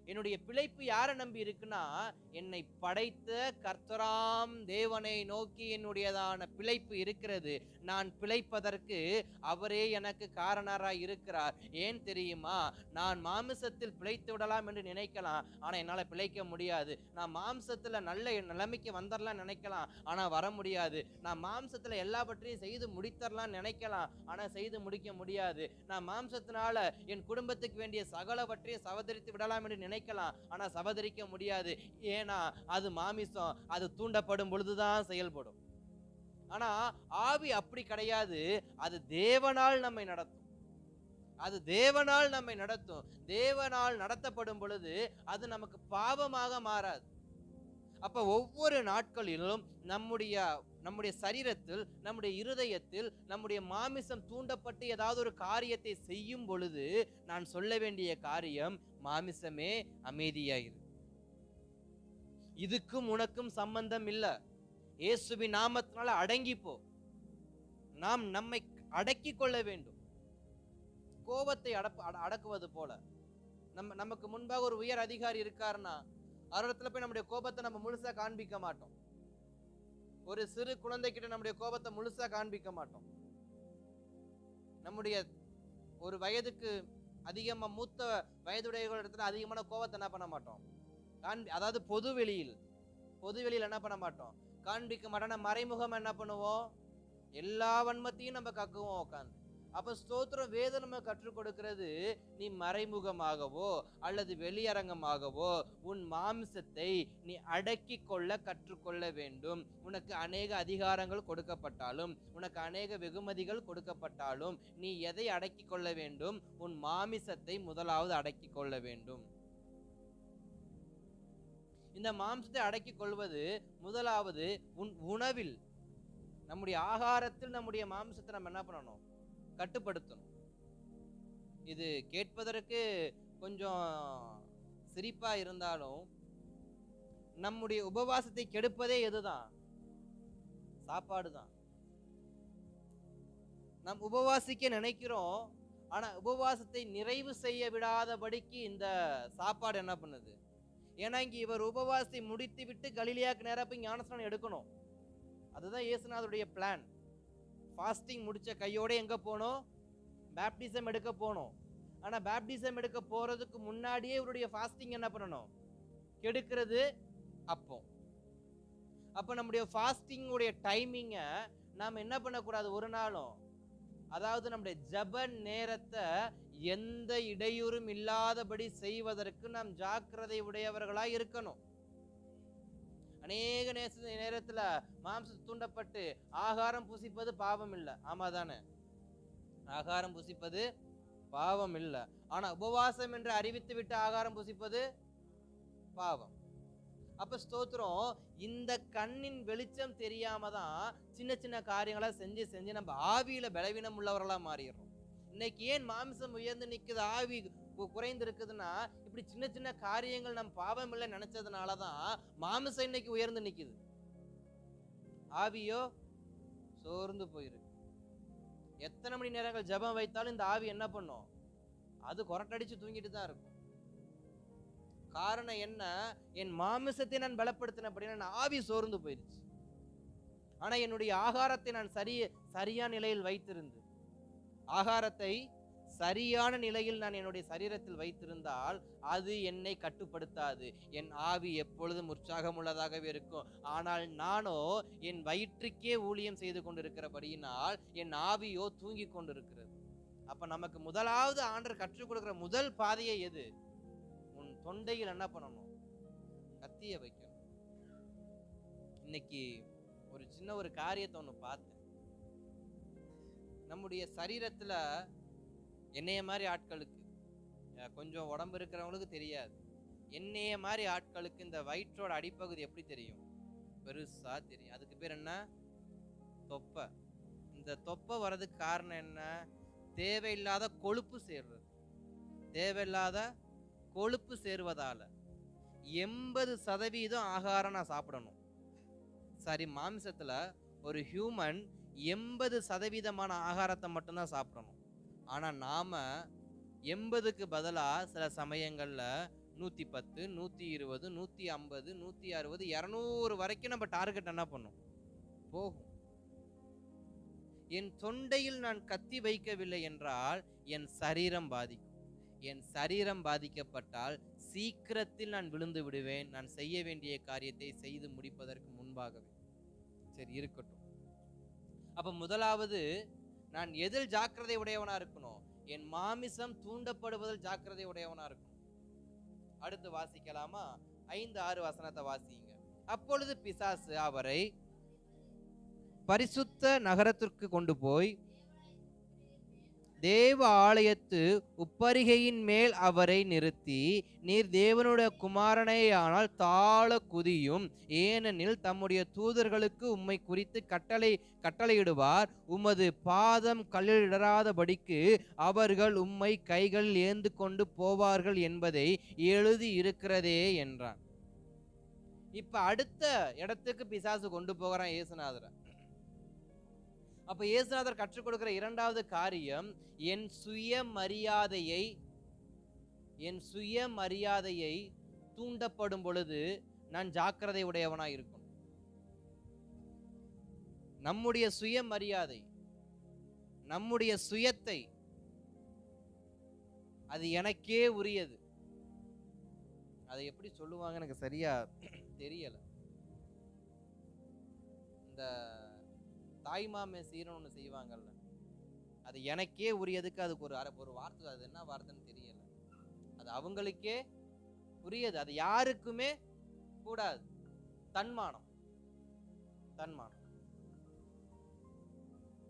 என்னுடைய பிழைப்பு யாரை நம்பி இருக்குன்னா, என்னை படைத்த கர்த்தராம் தேவனை நோக்கி என்னுடையதான பிழைப்பு இருக்கிறது. நான் பிழைப்பதற்கு அவரே எனக்கு காரணராய் இருக்கிறார். ஏன் தெரியுமா? நான் மாமிசத்தில் பிழைத்து விடலாம் என்று நினைக்கலாம், ஆனா என்னால பிழைக்க முடியாது. நான் மாம்சத்துல நல்ல நிலைமைக்கு வந்துடலாம் நினைக்கலாம், ஆனா வர முடியாது. நான் மாம்சத்துல எல்லாவற்றையும் செய்து முடித்தரலாம் நினைக்கலாம், ஆனா செய்து முடிக்க முடியாது. நான் மாம்சத்தினால என் குடும்பத்துக்கு வேண்டிய சகலவற்றையும் சவதரித்து விடலாம் என்று நினைக்கலாம், ஆனா சவதரிக்க முடியாது. ஏன்னா அது மாமிசம், அது தூண்டப்படும் பொழுதுதான் செயல்படும். ஆனா ஆவி அப்படி கிடையாது. அது தேவனால் நம்மை நடத்தும். அது தேவனால் நம்மை நடத்தும். தேவனால் நடத்தப்படும் பொழுது அது நமக்கு பாவமாக மாறாது. அப்ப ஒவ்வொரு நாட்களிலும் நம்முடைய சரீரத்தில், நம்முடைய இருதயத்தில், நம்முடைய மாமிசம் தூண்டப்பட்டு ஏதாவது ஒரு காரியத்தை செய்யும் பொழுது நான் சொல்ல வேண்டிய காரியம், மாமிசமே அமைதியாயிரு. இதுக்கும் உனக்கும் சம்பந்தம் இல்ல. இயேசுவின் நாமத்தினால அடங்கிப்போ. நாம் நம்மை அடக்கிக் கொள்ள வேண்டும். கோபத்தை அடக்குவது போல. நமக்கு முன்பாக ஒரு உயர் அதிகாரி இருக்காருன்னா, அவரிடத்துல போய் நம்முடைய கோபத்தை நம்ம முழுசா காண்பிக்க மாட்டோம். ஒரு சிறு குழந்தைகிட்ட நம்முடைய கோபத்தை முழுசா காண்பிக்க மாட்டோம். நம்முடைய ஒரு வயதுக்கு அதிகமா மூத்த வயதுடையவர்கள் இடத்துல அதிகமான கோபத்தை என்ன பண்ண மாட்டோம், அதாவது பொதுவெளியில் என்ன பண்ண மாட்டோம், காண்பிக்க மாட்டோம். மறைமுகம் என்ன பண்ணுவோம், எல்லா வன்மத்தையும் நம்ம கக்குவோம் உட்காந்து. அப்ப ஸ்தோத்திரம் வேதம் நம்ம கற்றுக் கொடுக்கிறது, நீ மறைமுகமாகவோ அல்லது வெளியரங்கமாகவோ உன் மாம்சத்தை நீ அடக்கி கொள்ள கற்றுக்கொள்ள வேண்டும். உனக்கு அநேக அதிகாரங்கள் கொடுக்கப்பட்டாலும், உனக்கு அநேக வெகுமதிகள் கொடுக்கப்பட்டாலும், நீ எதை அடக்கி கொள்ள வேண்டும்? உன் மாமிசத்தை முதலாவது அடக்கி கொள்ள வேண்டும். இந்த மாம்சத்தை அடக்கி கொள்வது முதலாவது உன் உணவில், நம்முடைய ஆகாரத்தில் நம்முடைய மாம்சத்தை நம்ம என்ன பண்ணணும், கட்டுப்படுத்தணும். இது கேட்பதற்கு கொஞ்சம் சிரிப்பா இருந்தாலும் நம்முடைய உபவாசத்தை கெடுப்பதே எதுதான்? சாப்பாடுதான். நாம் உபவாசிக்க நினைக்கிறோம், ஆனா உபவாசத்தை நிறைவு செய்ய விடாதபடிக்கு இந்த சாப்பாடு என்ன பண்ணுது? ஏன்னா இங்க இவர் உபவாசத்தை முடித்து விட்டு கலிலேயாக்கு நேரா போய் ஞானஸ்நானம் எடுக்கணும். அதுதான் இயேசுநாதருடைய பிளான். ஃபாஸ்டிங் முடிச்ச கையோட எங்க போனோம்? பேப்டிசம் எடுக்க போனோம். ஆனா பேப்டிசம் எடுக்க போறதுக்கு முன்னாடியே இவருடைய ஃபாஸ்டிங் என்ன பண்ணணும், கெடுக்கிறது. அப்ப நம்முடைய ஃபாஸ்டிங் உடைய டைமிங்க நாம என்ன பண்ணக்கூடாது ஒரு நாளும், அதாவது நம்முடைய ஜப நேரத்தை எந்த இடையூறும் இல்லாதபடி செய்வதற்கு நாம் ஜாக்கிரதை உடையவர்களாய் இருக்கணும். அநேக நேரத்துல மாம்சம் தூண்டப்பட்டு ஆகாரம் புசிப்பது பாவம் இல்லை, ஆமா தானே? ஆகாரம் புசிப்பது பாவம் இல்லை, ஆனா உபவாசம் என்று அறிவித்து விட்டு ஆகாரம் புசிப்பது பாவம். அப்ப ஸ்தோத்திரம், இந்த கண்ணின் வெளிச்சம் தெரியாம தான் சின்ன சின்ன காரியங்களா செஞ்சு செஞ்சு நம்ம ஆவியில பலவீனம் உள்ளவர்களா மாறிடுறோம். இன்னைக்கு ஏன் மாம்சம் உயர்ந்து நிக்குது, ஆவி குறைந்து இருக்குதுன்னா, இப்படி சின்ன சின்ன காரியங்கள் நம்ம பாவம் இல்லை நினைச்சதுனாலதான் மாமிசம் இன்னைக்கு உயர்ந்து நிக்குது. ஆவியோ சோர்ந்து போயிருக்கு. எத்தனை மணி நேரங்கள் ஜபம் வைத்தாலும் இந்த ஆவி என்ன பண்ணும், அது கொரட்டடிச்சு தூங்கிட்டு தான் இருக்கும். காரணம் என்ன? என் மாமிசத்தை நான் பலப்படுத்தினபடினா ஆவி சோர்ந்து போயிருச்சு. ஆனா என்னுடைய ஆகாரத்தை நான் சரியான நிலையில் வைத்திருந்து, ஆகாரத்தை சரியான நிலையில் நான் என்னுடைய சரீரத்தில் வைத்திருந்தால் அது என்னை கட்டுப்படுத்தாது. என் ஆவி எப்பொழுதும் உற்சாகம் உள்ளதாகவே இருக்கும். ஆனால் நானோ என் வயிற்றுக்கே ஊழியம் செய்து கொண்டிருக்கிறபடியினால் என் ஆவியோ தூங்கி கொண்டிருக்கிறது. அப்ப நமக்கு முதலாவது ஆண்டவர் கற்றுக் கொடுக்கிற முதல் பாதையை எது? உன் தொண்டையில் என்ன பண்ணணும்? கத்திய வைக்கணும். இன்னைக்கு ஒரு சின்ன ஒரு காரியத்தை ஒண்ணு பார்த்தேன். நம்முடைய சரீரத்துல என்னைய மாதிரி ஆட்களுக்கு, கொஞ்சம் உடம்பு இருக்கிறவங்களுக்கு தெரியாது, என்னைய மாதிரி ஆட்களுக்கு இந்த வயிற்றோட அடிப்பகுதி எப்படி தெரியும்? பெருசா தெரியும். அதுக்கு பேர் என்ன? தொப்பை. இந்த தொப்பை வர்றதுக்கு காரணம் என்ன? தேவையில்லாத கொழுப்பு சேர்றது. தேவையில்லாத கொழுப்பு சேருவதால 80% ஆகாரம் நான் சாப்பிடணும். சரி, மாமிசத்துல ஒரு ஹியூமன் 80% ஆகாரத்தை மட்டும்தான் சாப்பிடணும். ஆனா நாம 80க்கு பதிலா சில சமயங்கள்ல 110, 120, 150, 160, 200 வரைக்கும் நம்ம டார்கெட் என்ன பண்ணும் போகும். என் தொண்டையில் நான் கத்தி வைக்கவில்லை என்றால் என் சரீரம் பாதிக்கும். என் சரீரம் பாதிக்கப்பட்டால் சீக்கிரத்தில் நான் விழுந்து விடுவேன், நான் செய்ய வேண்டிய காரியத்தை செய்து முடிப்பதற்கு முன்பாகவே. சரி, இருக்கட்டும். அப்ப முதலாவது நான் எதில் ஜாக்கிரதை உடையவனா இருக்கணும்? என் மாமிசம் தூண்டப்படுவதில் ஜாக்கிரதை உடையவனா இருக்கணும். அடுத்து வாசிக்கலாமா? 5-6 வசனத்தை வாசிங்க. அப்பொழுது பிசாசு அவரை பரிசுத்த நகரத்திற்கு கொண்டு போய் தேவ ஆலயத்து உப்பரிகையின் மேல் அவரை நிறுத்தி, நீர் தேவனுடைய குமாரனே ஆனால் தாழ குதியும், ஏனெனில் தம்முடைய தூதர்களுக்கு உம்மை குறித்து கட்டளையிடுவார், உமது பாதம் கல்லில் இடராதபடிக்கு அவர்கள் உம்மை கைகளில் ஏந்து கொண்டு போவார்கள் என்பதை எழுதி இருக்கிறதே என்றான். இப்ப அடுத்த இடத்துக்கு பிசாசு கொண்டு போகிறான் இயேசுநாதரை. அப்ப இயேசுநாதர் கற்றுக் கொடுக்கிற இரண்டாவது காரியம், என் சுயமரியாதையை தூண்டப்படும் பொழுது நான் ஜாக்கிரதை உடையவனா இருக்கணும். நம்முடைய சுயமரியாதை, நம்முடைய சுயத்தை, அது எனக்கே உரியது. அதை எப்படி சொல்லுவாங்க எனக்கு சரியா தெரியல. இந்த தாய்மாமே சீரன் ஒன்று செய்வாங்கல்ல, அது எனக்கே உரியதுக்கு அதுக்கு ஒரு வார்த்தை, அது என்ன வார்த்தைன்னு தெரியல, அது அவங்களுக்கே உரியது, அது யாருக்குமே கூடாது. தன்மானம்.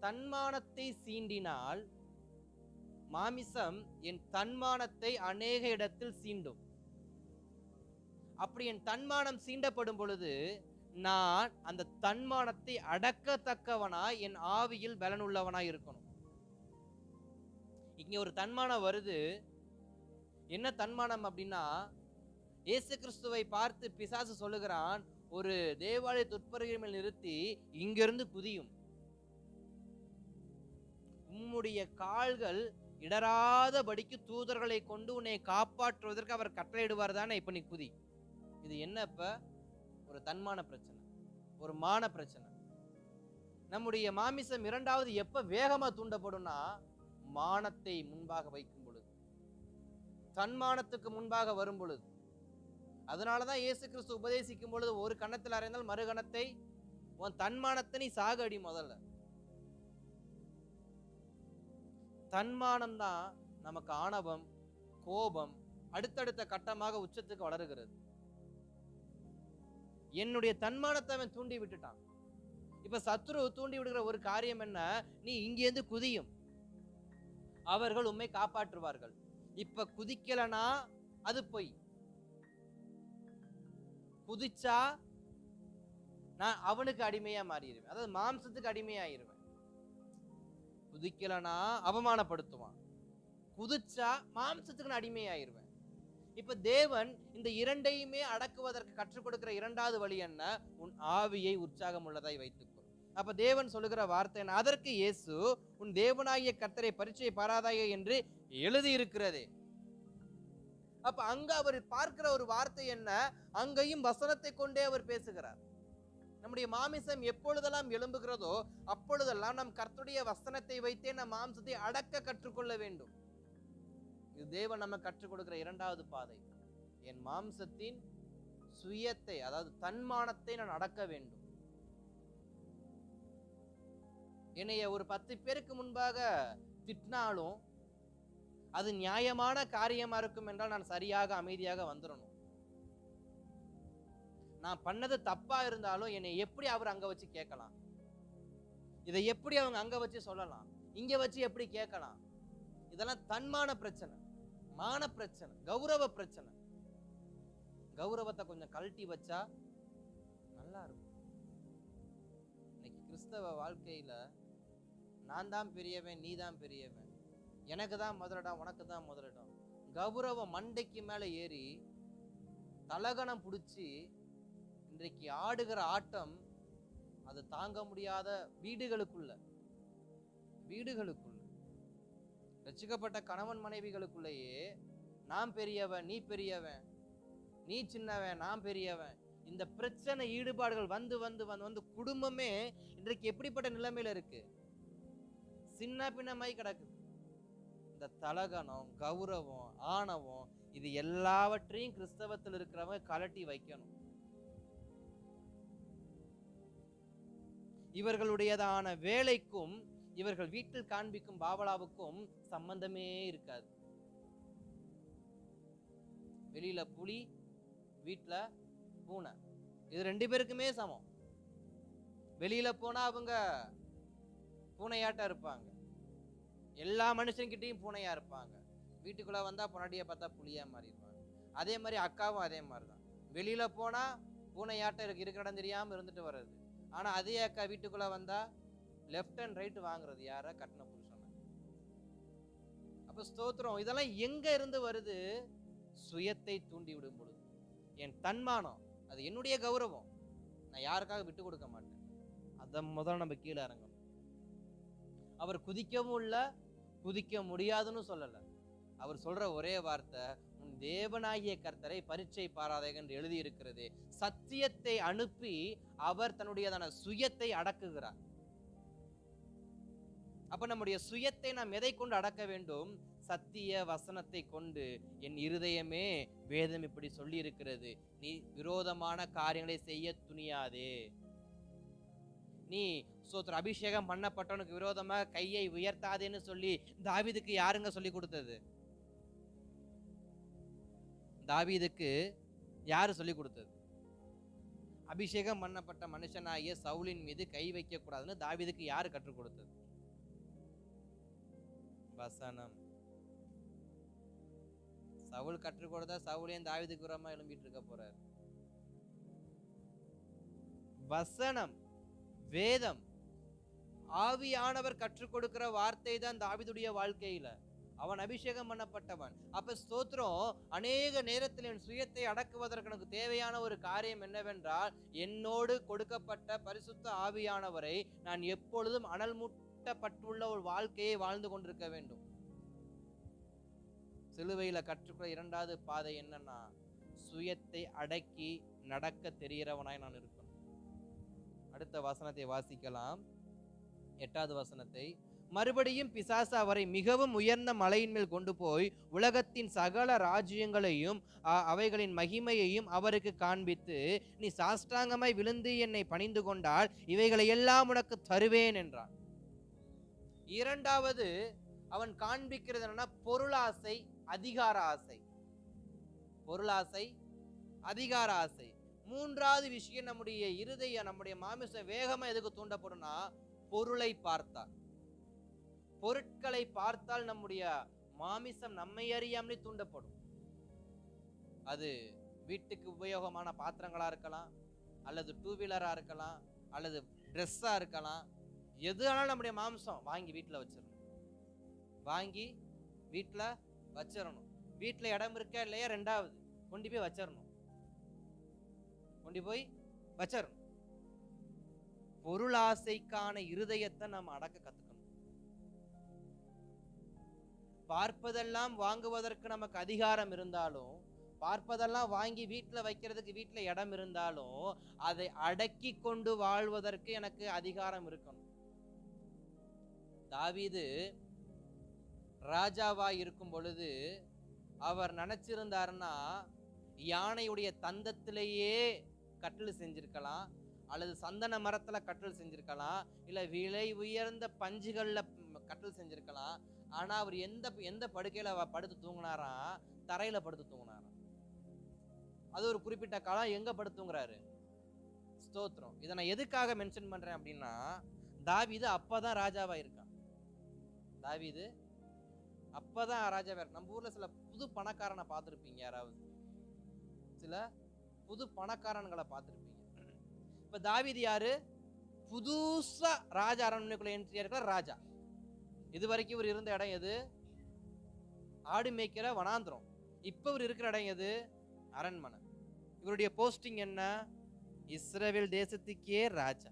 தன்மானத்தை சீண்டினால் மாமிசம் என் தன்மானத்தை அநேக இடத்தில் சீண்டும். அப்படி என் தன்மானம் சீண்டப்படும் பொழுது நான் அந்த தன்மானத்தை அடக்கத்தக்கவனாய் என் ஆவியில் பலனுள்ளவனாய் இருக்கணும். இங்க ஒரு தன்மானம் வருது. என்ன தன்மானம் அப்படின்னா, இயேசு கிறிஸ்துவை பார்த்து பிசாசு சொல்லுகிறான், ஒரு தேவாலய துற்பருகை மேல் நிறுத்தி இங்கிருந்து குதியும், உம்முடைய கால்கள் இடராதபடிக்கு தூதர்களை கொண்டு உன்னை காப்பாற்றுவதற்கு அவர் கட்டளையிடுவார் தானே, இப்ப நீ குதி. இது என்ன? இப்ப ஒரு தன்மான பிரச்சனை, ஒரு மான பிரச்சனை. நம்முடைய மாமிசம் இரண்டாவது எப்ப வேகமா தூண்டப்படும்னா, மானத்தை முன்பாக வைக்கும் பொழுது, தன்மானத்துக்கு முன்பாக வரும் பொழுது. அதனாலதான் இயேசு கிறிஸ்து உபதேசிக்கும் பொழுது, ஒரு கணத்தில் அறைந்தால் மறு கணத்தை உன் தன்மானத்தை நீ சாகடி. முதல்ல தன்மானம் தான் நமக்கு ஆணவம், கோபம் அடுத்தடுத்த கட்டமாக உச்சத்துக்கு வளருகிறது. என்னுடைய தன்மானத்தை அவன் தூண்டி விட்டுட்டான். இப்ப சத்ரு தூண்டி விடுகிற ஒரு காரியம் என்ன? நீ இங்கிருந்து குதியும், அவர்கள் உம்மை காப்பாற்றுவார்கள். இப்ப குதிக்கலனா அது பொய். குதிச்சா நான் அவனுக்கு அடிமையா மாறிடுவேன், அதாவது மாம்சத்துக்கு அடிமையாயிருவேன். குதிக்கலனா அவமானப்படுத்துவான், குதிச்சா மாம்சத்துக்கு நான் அடிமையாயிருவேன். இப்ப தேவன் இந்த இரண்டையுமே அடக்குவதற்கு கற்றுக் கொடுக்கிற இரண்டாவது வழி என்ன? உன் ஆவியை உற்சாகம் உள்ளதாய் வைத்துக்கொள். அப்ப தேவன் சொல்லுகிற வார்த்தை என்ன? அதற்கு இயேசு, உன் தேவனாகிய கர்த்தரை பரீட்சை பாராதாயே என்று எழுதி இருக்கிறதே. அப்ப அங்க அவர் பார்க்கிற ஒரு வார்த்தை என்ன? அங்கேயும் வசனத்தை கொண்டே அவர் பேசுகிறார். நம்முடைய மாமிசம் எப்பொழுதெல்லாம் எழும்புகிறதோ அப்பொழுதெல்லாம் நம் கர்த்தருடைய வசனத்தை வைத்தே நம் மாம்சத்தை அடக்க கற்றுக்கொள்ள வேண்டும். இது தேவன் நம்ம கற்றுக் கொடுக்கிற இரண்டாவது பாதை. என் மாம்சத்தின் சுயத்தை, அதாவது தன்மானத்தை நான் அடக்க வேண்டும். என்னைய ஒரு 10 பேருக்கு முன்பாக திட்டினாலும் அது நியாயமான காரியமா இருக்கும் என்றால் நான் சரியாக அமைதியாக வந்துடணும். நான் பண்ணது தப்பா இருந்தாலும் என்னை எப்படி அவர் அங்க வச்சு கேட்கலாம், இதை எப்படி அவங்க அங்க வச்சு சொல்லலாம், இங்க வச்சு எப்படி கேட்கலாம்? இதெல்லாம் தன்மான பிரச்சனை, மான பிரச்சனை, கௌரவ பிரச்சனை. கௌரவத்தை கொஞ்சம் கழட்டி வச்சா நல்லா இருக்கும். இன்னைக்கு கிறிஸ்தவ வாழ்க்கையில நான் தான் பெரியவன், நீ தான் பெரியவன், எனக்கு தான் முதலிடம், உனக்கு தான் முதலிடம், கௌரவம் மண்டைக்கு மேல ஏறி தலகணம் பிடிச்சி இன்றைக்கு ஆடுகிற ஆட்டம் அது தாங்க முடியாத வீடுகளுக்குள்ள ரட்சிக்கப்பட்ட கணவன் மனைவிகளுக்குள்ளேயே நான் பெரியவன், நீ பெரியவன், நீ சின்னவன் நான் பெரியவன், இந்த பிரச்சனை ஈடுபாடுகள் வந்து வந்து வந்து வந்து குடும்பமே இன்றைக்கு எப்படிப்பட்ட நிலைமையில இருக்கு? சின்ன பின்னமாய் கிடக்குது. இந்த தலகணம், கௌரவம், ஆணவம், இது எல்லாவற்றையும் கிறிஸ்தவத்தில் இருக்கிறவங்க கலட்டி வைக்கணும். இவர்களுடையதான வேலைக்கும் இவர்கள் வீட்டில் காண்பிக்கும் பாவலாவுக்கும் சம்பந்தமே இருக்காது. வெளியில புலி, வீட்டுல பூனை, இது 2 பேருக்குமே சமம். வெளியில போனா அவங்க பூனையாட்டா இருப்பாங்க, எல்லா மனுஷன்கிட்டையும் பூனையா இருப்பாங்க. வீட்டுக்குள்ள வந்தா பொன்னாடியை பார்த்தா புலியா மாறிடுவாங்க. அதே மாதிரி அக்காவும் அதே மாதிரிதான். வெளியில போனா பூனையாட்ட இருக்கிற இடம் தெரியாம இருந்துட்டு வர்றது. ஆனா அதே அக்கா வீட்டுக்குள்ள வந்தா லெஃப்ட் அண்ட் ரைட் வாங்குறது யார? கட்டின புருஷனை. அப்ப ஸ்தோத்திரம், இதெல்லாம் எங்க இருந்து வருது? சுயத்தை தூண்டி விடும் பொழுது. என் தன்மானம், அது என்னுடைய கௌரவம், நான் யாருக்காக விட்டு கொடுக்க மாட்டேன். அத முதல்ல நம்ம கீழே இறங்கணும். அவர் குதிக்கவும் இல்ல, குதிக்க முடியாதுன்னு சொல்லல. அவர் சொல்ற ஒரே வார்த்தை, உன் தேவனாகிய கர்த்தரை பரீட்சை பாராதே என்று எழுதி இருக்கிறது. சத்தியத்தை அனுப்பி அவர் தன்னுடையதான சுயத்தை அடக்குகிறார். அப்ப நம்முடைய சுயத்தை நாம் எதை கொண்டு அடக்க வேண்டும்? சத்திய வசனத்தை கொண்டு. என் இருதயமே, வேதம் இப்படி சொல்லி இருக்கிறது, நீ விரோதமான காரியங்களை செய்ய துணியாதே. நீ அபிஷேகம் பண்ணப்பட்டவனுக்கு விரோதமா கையை உயர்த்தாதேன்னு சொல்லி தாவீதுக்கு யாருங்க சொல்லி கொடுத்தது? தாவீதுக்கு யாரு சொல்லி கொடுத்தது? அபிஷேகம் பண்ணப்பட்ட மனுஷனாகிய சவுலின் மீது கை வைக்க கூடாதுன்னு தாவீதுக்கு யாரு கற்றுக் கொடுத்தது? வசனம். சவுல் கற்றுக் கொடுத்தா சவுலையும் தாவீதுக்கு விரோதமா எழும்பிட்டு இருக்க போறார். வசனம், வேதம், ஆவியானவர் கற்றுக் கொடுக்கிற வார்த்தை தான் தாவீதுடைய வாழ்க்கையில. அவன் அபிஷேகம் பண்ணப்பட்டவன். அப்ப ஸ்தோத்திரம், அநேக நேரத்தில் என் சுயத்தை அடக்குவதற்கு எனக்கு தேவையான ஒரு காரியம் என்னவென்றால், என்னோடு கொடுக்கப்பட்ட பரிசுத்த ஆவியானவரை நான் எப்பொழுதும் அனல் மூட்டப்பட்டுள்ள ஒரு வாழ்க்கையை வாழ்ந்து கொண்டிருக்க வேண்டும். சிலுவையில கற்றுக்கொள்ள 2வது பாதை என்னன்னா, சுயத்தை அடக்கி நடக்க தெரிகிறவனாய் நான் இருக்கணும். அடுத்த வசனத்தை வாசிக்கலாம். 8வது வசனத்தை. மறுபடியும் பிசாசு அவரை மிகவும் உயர்ந்த மலையின் மேல் கொண்டு போய் உலகத்தின் சகல ராஜ்யங்களையும் அவைகளின் மகிமையையும் அவருக்கு காண்பித்து, நீ சாஷ்டாங்கமாய் விழுந்து என்னை பணிந்து கொண்டால் இவைகளை எல்லாம் உனக்கு தருவேன் என்றான். 2வது அவன் காண்பிக்கிறது என்னன்னா, பொருளாசை, அதிகார ஆசை. பொருளாசை, அதிகார ஆசை. 3வது விஷயம், நம்முடைய இருதயம், நம்முடைய மாமிசம் வேகமா எதுக்கு தூண்டப்படும்னா, பொருளை பார்த்தால். பொருட்களை பார்த்தால் நம்முடைய மாமிசம் நம்மை அறியாமலே தூண்டப்படும். அது வீட்டுக்கு உபயோகமான பாத்திரங்களா இருக்கலாம், அல்லது 2 வீலரா இருக்கலாம், அல்லது ட்ரெஸ்ஸா இருக்கலாம். எது ஆனாலும் நம்முடைய மாம்சம் வாங்கி வீட்டுல வச்சிடணும். வாங்கி வீட்டுல வச்சிடணும். வீட்டுல இடம் இருக்கா இல்லையா, 2வது கொண்டு போய் வச்சிடணும். கொண்டு போய் வச்சிடணும். பொருளாசைக்கான இருதயத்தை நம்ம அடக்க கத்துக்கணும். பார்ப்பதெல்லாம் வாங்குவதற்கு நமக்கு அதிகாரம் இருந்தாலும், பார்ப்பதெல்லாம் வாங்கி வீட்டுல வைக்கிறதுக்கு வீட்டுல இடம் இருந்தாலும், அதை அடக்கி கொண்டு வாழ்வதற்கு எனக்கு அதிகாரம் இருக்கணும். தாவீது ராஜாவா இருக்கும் பொழுது அவர் நினைச்சிருந்தாருன்னா, யானையுடைய தந்தத்திலேயே கட்டில் செஞ்சிருக்கலாம், அல்லது சந்தன மரத்துல கட்டில் செஞ்சிருக்கலாம், இல்ல விலை உயர்ந்த பஞ்சுகள்ல கட்டில் செஞ்சிருக்கலாம். ஆனா அவர் எந்த படுக்கையில படுத்து தூங்கினாராம்? தரையில படுத்து தூங்கினாராம். அது ஒரு குறிப்பிட்ட காலம் எங்க படுத்து தூங்குறாரு? ஸ்தோத்திரம். இதை நான் எதுக்காக மென்ஷன் பண்றேன் அப்படின்னா, தாவீது அப்பதான் ராஜாவா இருக்கான். தாவீது அப்பதான் ராஜாவா இருக்கு. நம்ம ஊர்ல சில புது பணக்காரனை பார்த்திருப்பீங்க, யாராவது சில புது பணக்காரன்களை பார்த்திருப்பீங்க. இப்ப தாவீது யாரு? புதுசா ராஜா அரண்மனைக்குள்ள என்ட்ரியா இருக்கிற ராஜா. இது வரைக்கும் இவர் இருந்த இடம் எது? ஆடு மேய்க்கிற வனாந்திரம். இப்ப இவர் இருக்கிற இடம் எது? அரண்மனை. இவருடைய போஸ்டிங் என்ன? இஸ்ரவேல் தேசத்துக்கே ராஜா.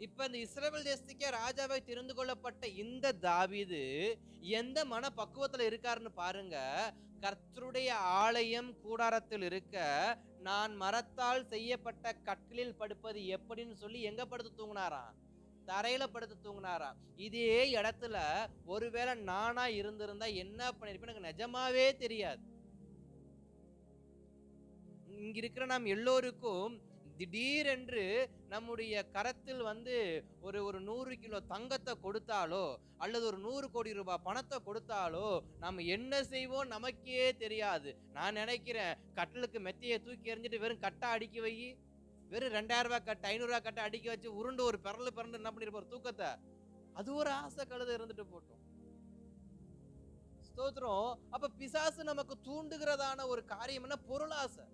இப்ப இந்த இஸ்ரவேல் தேசத்துக்கே ராஜாவை தெரிந்து கொள்ளப்பட்ட இந்த தாவீது எந்த மன பக்குவத்துல இருக்காருன்னு பாருங்க. கர்த்தருடைய ஆலயம் கூடாரத்தில் இருக்க நான் மரத்தால் செய்யப்பட்ட கட்டிலில் படுப்பது எப்படின்னு சொல்லி எங்க படுத்து தூங்கினாராம்? தரையில படுத்து தூங்கினாராம். இதே இடத்துல ஒருவேளை நானா இருந்திருந்தா என்ன பண்ணிருப்பேன் எனக்கு நிஜமாவே தெரியாது. இங்க இருக்கிற நாம் எல்லோருக்கும் திடீரென்று நம்முடைய கரத்தில் ஒரு ஒரு 100 கிலோ தங்கத்தை கொடுத்தாலோ அல்லது ஒரு 100 கோடி ரூபாய் பணத்தை கொடுத்தாலோ நம்ம என்ன செய்வோம் நமக்கே தெரியாது. நான் நினைக்கிறேன், கட்டிலுக்கு மெத்தையை தூக்கி எறிஞ்சிட்டு வெறும் கட்டை அடுக்கி வை, வெறும் 2000 ரூபாய் கட்டை 500 ரூபாய் கட்டை அடுக்கி வச்சு உருண்டு ஒரு பிறண்டு என்ன பண்ணிருப்போம் தூக்கத்தை. அது ஒரு ஆசை கழுத இருந்துட்டு போட்டோம். ஸ்தோத்திரம். அப்ப பிசாசு நமக்கு தூண்டுகிறதான ஒரு காரியம் என்ன? பொருளாசை.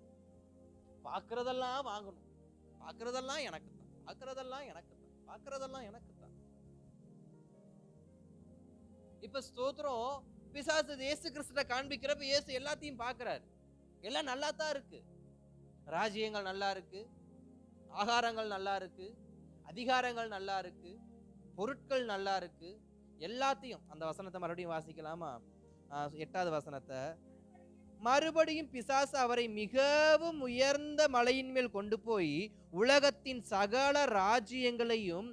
பார்க்கிறதெல்லாம் வாங்கணும், பார்க்கிறதெல்லாம் எனக்கு தான், பார்க்கிறதெல்லாம் எனக்கு தான், பார்க்கிறதெல்லாம் எனக்கு தான். இப்ப ஸ்தோத்திரம், பிசாசு இயேசு கிறிஸ்துவை காண்பிக்கிறப்ப இயேசு எல்லாத்தையும் பார்க்கிறாரு. எல்லாம் நல்லா தான் இருக்கு. ராஜ்யங்கள் நல்லா இருக்கு, ஆகாரங்கள் நல்லா இருக்கு, அதிகாரங்கள் நல்லா இருக்கு, பொருட்கள் நல்லா இருக்கு, எல்லாத்தையும். அந்த வசனத்தை மறுபடியும் வாசிக்கலாமா? 8வது வசனத்தை. மறுபடியும் பிசாசு அவரை மிகவும் உயர்ந்த மலையின் மேல் கொண்டு போய் உலகத்தின் சகல ராஜ்யங்களையும்